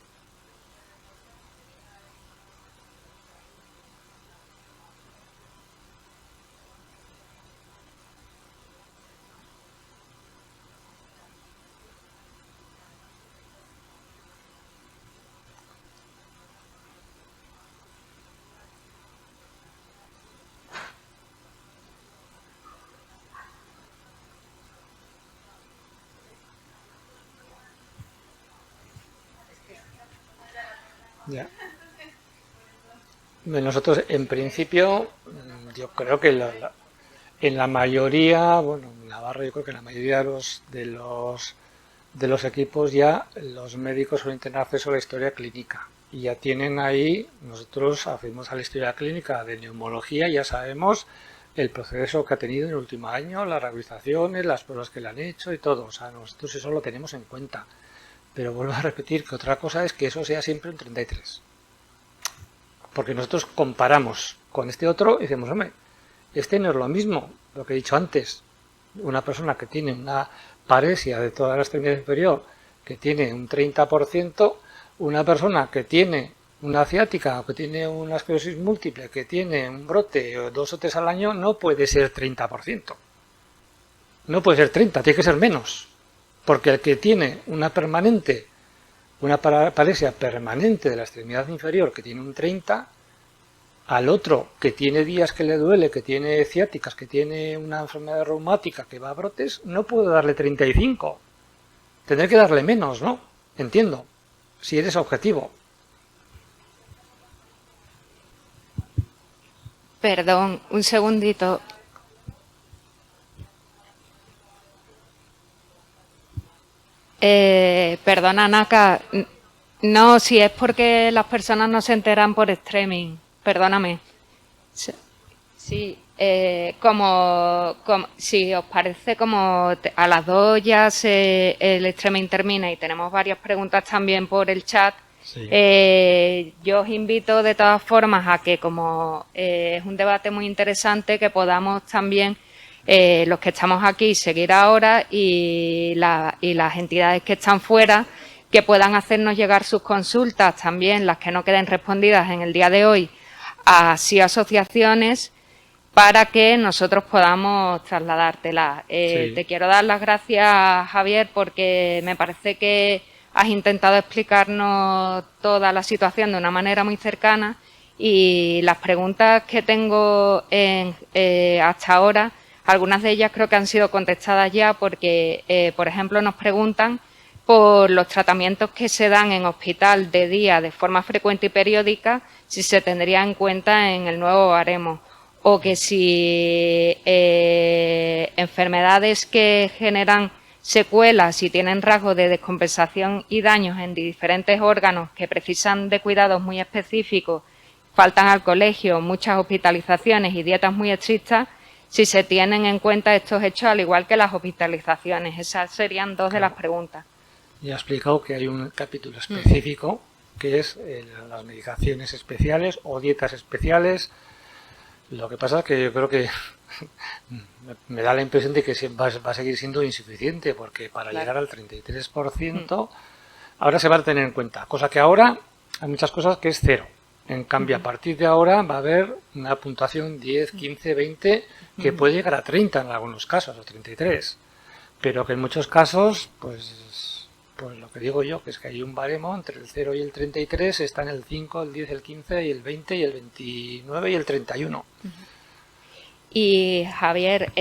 Ya. Nosotros, en principio, yo creo que en la mayoría, bueno, en Navarra yo creo que en la mayoría de los equipos ya los médicos suelen tener acceso a la historia clínica. Y ya tienen ahí, nosotros accedemos a la historia clínica de neumología, ya sabemos el proceso que ha tenido en el último año, las rehabilitaciones, las pruebas que le han hecho y todo. O sea, nosotros eso lo tenemos en cuenta. Pero vuelvo a repetir que otra cosa es que eso sea siempre un 33. Porque nosotros comparamos con este otro y decimos, hombre, este no es lo mismo, lo que he dicho antes. Una persona que tiene una paresia de toda la extremidad inferior, que tiene un 30%, una persona que tiene una ciática o que tiene una esclerosis múltiple, que tiene un brote 2 o 3 al año, no puede ser 30%. No puede ser 30, tiene que ser menos. Porque el que tiene una paresia permanente de la extremidad inferior que tiene un 30, al otro que tiene días que le duele, que tiene ciáticas, que tiene una enfermedad reumática que va a brotes, no puedo darle 35. Tendré que darle menos, ¿no? Entiendo, si eres objetivo. Perdón, un segundito. Perdona, Naka. No, si es porque las personas no se enteran por streaming. Perdóname. Sí, si os parece, como a las 2 ya el streaming termina y tenemos varias preguntas también por el chat, sí. Yo os invito de todas formas a que, como es un debate muy interesante, que podamos también los que estamos aquí seguir ahora y las entidades que están fuera, que puedan hacernos llegar sus consultas también, las que no queden respondidas en el día de hoy, a asociaciones, para que nosotros podamos trasladártelas. Sí. Te quiero dar las gracias, Javier, porque me parece que has intentado explicarnos toda la situación de una manera muy cercana, y las preguntas que tengo hasta ahora, algunas de ellas creo que han sido contestadas ya, porque, por ejemplo, nos preguntan por los tratamientos que se dan en hospital de día de forma frecuente y periódica, si se tendría en cuenta en el nuevo baremo, o que si enfermedades que generan secuelas y tienen rasgos de descompensación y daños en diferentes órganos que precisan de cuidados muy específicos, faltan al colegio, muchas hospitalizaciones y dietas muy estrictas, si se tienen en cuenta estos hechos al igual que las hospitalizaciones. Esas serían dos de las preguntas. Ya he explicado que hay un capítulo específico que es las medicaciones especiales o dietas especiales. Lo que pasa es que yo creo que me da la impresión de que va a seguir siendo insuficiente, porque para llegar al 33% ahora se va a tener en cuenta, cosa que ahora hay muchas cosas que es 0. En cambio, a partir de ahora va a haber una puntuación 10, 15, 20, que puede llegar a 30 en algunos casos, o 33. Pero que en muchos casos, pues lo que digo yo, que es que hay un baremo entre el 0 y el 33, está en el 5, el 10, el 15, y el 20, y el 29 y el 31. Y Javier,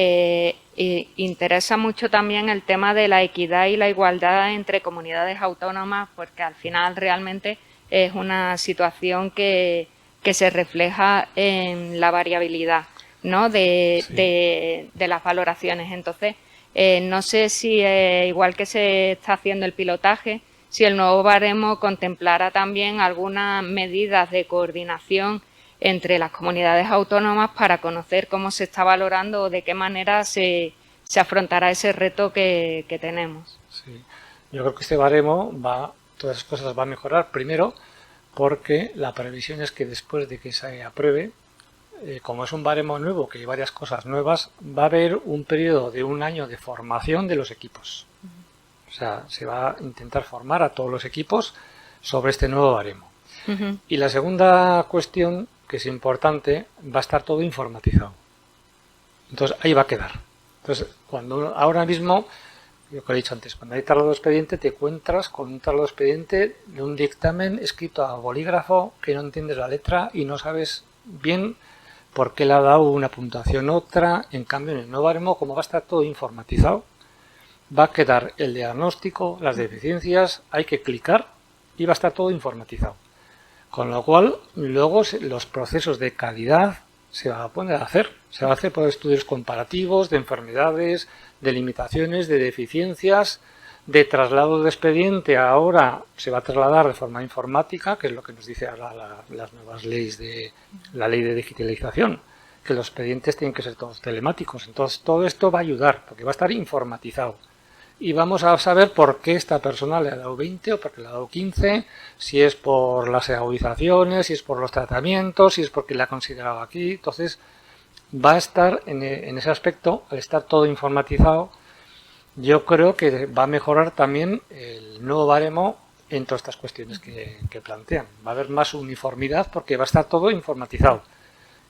interesa mucho también el tema de la equidad y la igualdad entre comunidades autónomas, porque al final realmente es una situación que se refleja en la variabilidad, ¿no? de las valoraciones. Entonces, no sé si, igual que se está haciendo el pilotaje, si el nuevo baremo contemplará también algunas medidas de coordinación entre las comunidades autónomas para conocer cómo se está valorando o de qué manera se se afrontará ese reto que tenemos. Sí. Yo creo que este baremo todas esas cosas va a mejorar, primero porque la previsión es que después de que se apruebe, como es un baremo nuevo, que hay varias cosas nuevas, va a haber un periodo de 1 año de formación de los equipos. O sea, se va a intentar formar a todos los equipos sobre este nuevo baremo. Y la segunda cuestión, que es importante, va a estar todo informatizado. Entonces, ahí va a quedar. Entonces, ahora mismo, lo que he dicho antes, cuando hay traslado de expediente, te encuentras con un traslado de expediente de un dictamen escrito a bolígrafo que no entiendes la letra y no sabes bien por qué le ha dado una puntuación otra. En cambio, en el nuevo baremo, como va a estar todo informatizado, va a quedar el diagnóstico, las deficiencias, hay que clicar y va a estar todo informatizado. Con lo cual, luego los procesos de calidad se van a poner a hacer. Se va a hacer por estudios comparativos de enfermedades, de limitaciones, de deficiencias, de traslado de expediente. Ahora se va a trasladar de forma informática, que es lo que nos dice ahora las nuevas leyes de la ley de digitalización, que los expedientes tienen que ser todos telemáticos. Entonces, todo esto va a ayudar, porque va a estar informatizado. Y vamos a saber por qué esta persona le ha dado 20 o por qué le ha dado 15, si es por las agudizaciones, si es por los tratamientos, si es porque le ha considerado aquí. Entonces, va a estar en ese aspecto, al estar todo informatizado, yo creo que va a mejorar también el nuevo baremo en todas estas cuestiones que plantean. Va a haber más uniformidad porque va a estar todo informatizado.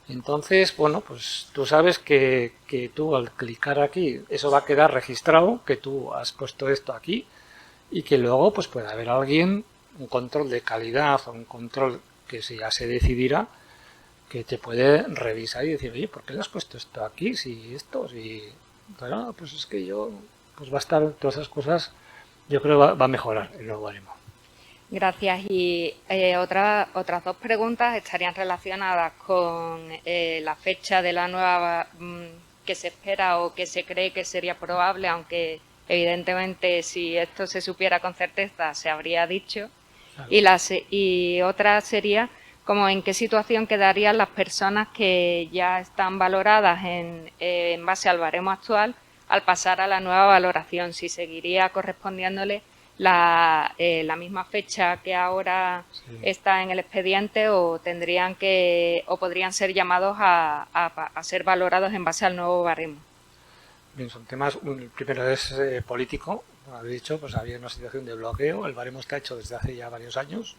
Entonces, bueno, pues tú sabes que tú al clicar aquí, eso va a quedar registrado, que tú has puesto esto aquí y que luego pues puede haber alguien, un control de calidad o un control que si ya se decidirá, que te puede revisar y decir, oye, ¿por qué le has puesto esto aquí? Si esto, si... Bueno, pues es que pues va a estar todas esas cosas, yo creo que va a mejorar el nuevo baremo. Gracias. Y otras 2 preguntas estarían relacionadas con la fecha de la nueva que se espera o que se cree que sería probable, aunque evidentemente si esto se supiera con certeza se habría dicho. Claro. Y otra sería como en qué situación quedarían las personas que ya están valoradas en base al baremo actual al pasar a la nueva valoración, si seguiría correspondiéndole la misma fecha que ahora está en el expediente o podrían ser llamados a ser valorados en base al nuevo baremo. Bien, son temas, el primero es político, como habéis dicho, pues había una situación de bloqueo, el baremo está hecho desde hace ya varios años,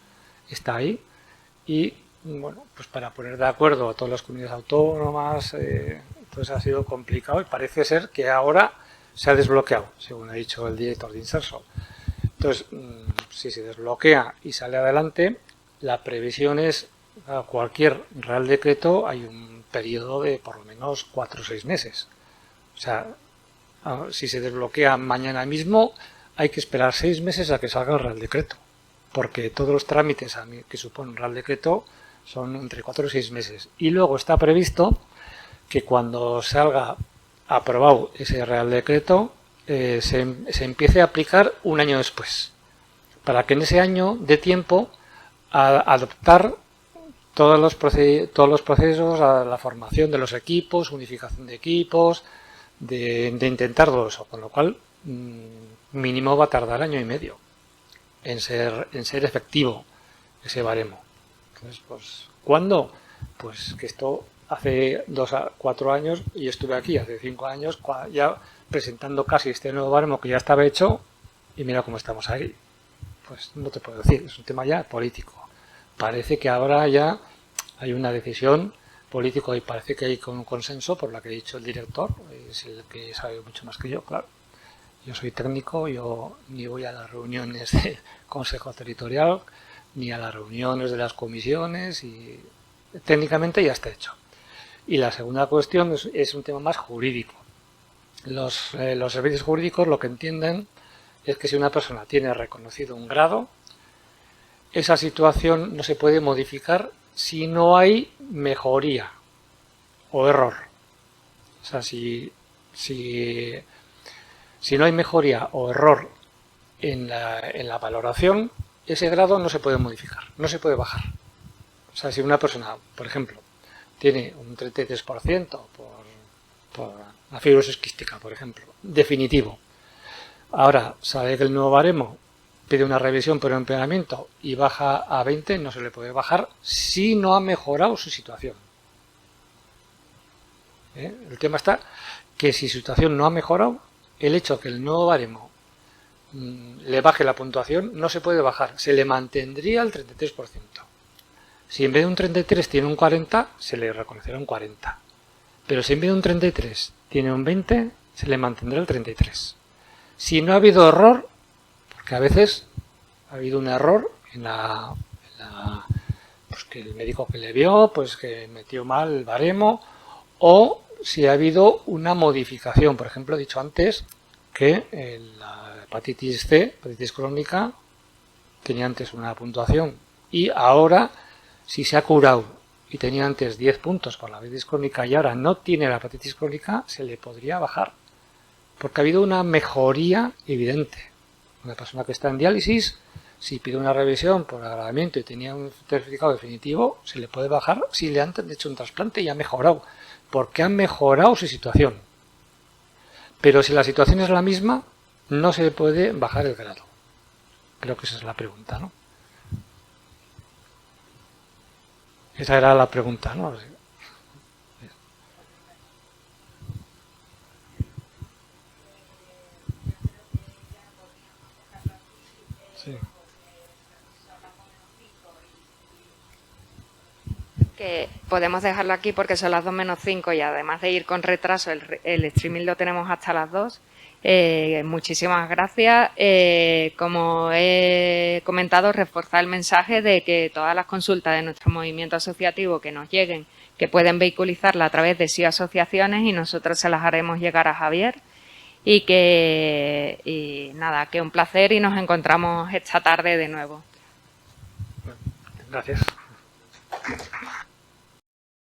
está ahí y bueno, pues para poner de acuerdo a todas las comunidades autónomas, entonces ha sido complicado y parece ser que ahora se ha desbloqueado, según ha dicho el director de Inserso. Entonces, si se desbloquea y sale adelante, la previsión es, a cualquier Real Decreto hay un periodo de por lo menos 4 o 6 meses. O sea, si se desbloquea mañana mismo, hay que esperar 6 meses a que salga el Real Decreto, porque todos los trámites que supone un Real Decreto son entre 4 y 6 meses. Y luego está previsto que cuando salga aprobado ese Real Decreto, se empiece a aplicar 1 año después, para que en ese año dé tiempo a adoptar todos los procesos, a la formación de los equipos, unificación de equipos, de intentar todo eso, con lo cual mínimo va a tardar 1 año y medio en ser efectivo ese baremo. Entonces, pues, ¿cuándo? Pues que esto hace 2 a 4 años, y estuve aquí hace 5 años, ya presentando casi este nuevo baremo que ya estaba hecho, y mira cómo estamos ahí. Pues no te puedo decir, es un tema ya político. Parece que ahora ya hay una decisión política y parece que hay un consenso, por la que ha dicho el director, es el que sabe mucho más que yo, claro. Yo soy técnico, yo ni voy a las reuniones del Consejo Territorial, ni a las reuniones de las comisiones, y técnicamente ya está hecho. Y la segunda cuestión es un tema más jurídico. Los servicios jurídicos lo que entienden es que si una persona tiene reconocido un grado, esa situación no se puede modificar si no hay mejoría o error. O sea, si no hay mejoría o error en la valoración, ese grado no se puede modificar, no se puede bajar. O sea, si una persona, por ejemplo, tiene un 33% una fibrosis quística, por ejemplo, definitivo. Ahora, sabe que el nuevo baremo pide una revisión por empeoramiento y baja a 20, no se le puede bajar si no ha mejorado su situación. El tema está que si su situación no ha mejorado, el hecho que el nuevo baremo le baje la puntuación no se puede bajar, se le mantendría el 33%. Si en vez de un 33 tiene un 40, se le reconocerá un 40. Pero si en vez de un 33 tiene un 20, se le mantendrá el 33. Si no ha habido error, porque a veces ha habido un error pues que el médico que le vio, pues que metió mal el baremo, o si ha habido una modificación. Por ejemplo, he dicho antes que la hepatitis C, hepatitis crónica, tenía antes una puntuación y ahora, si se ha curado y tenía antes 10 puntos por la hepatitis crónica y ahora no tiene la hepatitis crónica, se le podría bajar. Porque ha habido una mejoría evidente. Una persona que está en diálisis, si pide una revisión por agravamiento y tenía un certificado definitivo, se le puede bajar si le han hecho un trasplante y ha mejorado. Porque han mejorado su situación. Pero si la situación es la misma, no se puede bajar el grado. Creo que esa es la pregunta, ¿no? Esa era la pregunta, ¿no? Sí. Que podemos dejarlo aquí porque son las 2 menos 5 y además de ir con retraso, el streaming lo tenemos hasta las 2. Muchísimas gracias. Como he comentado, reforzar el mensaje de que todas las consultas de nuestro movimiento asociativo que nos lleguen, que pueden vehiculizarla a través de asociaciones y nosotros se las haremos llegar a Javier. Y nada, que un placer y nos encontramos esta tarde de nuevo. Gracias.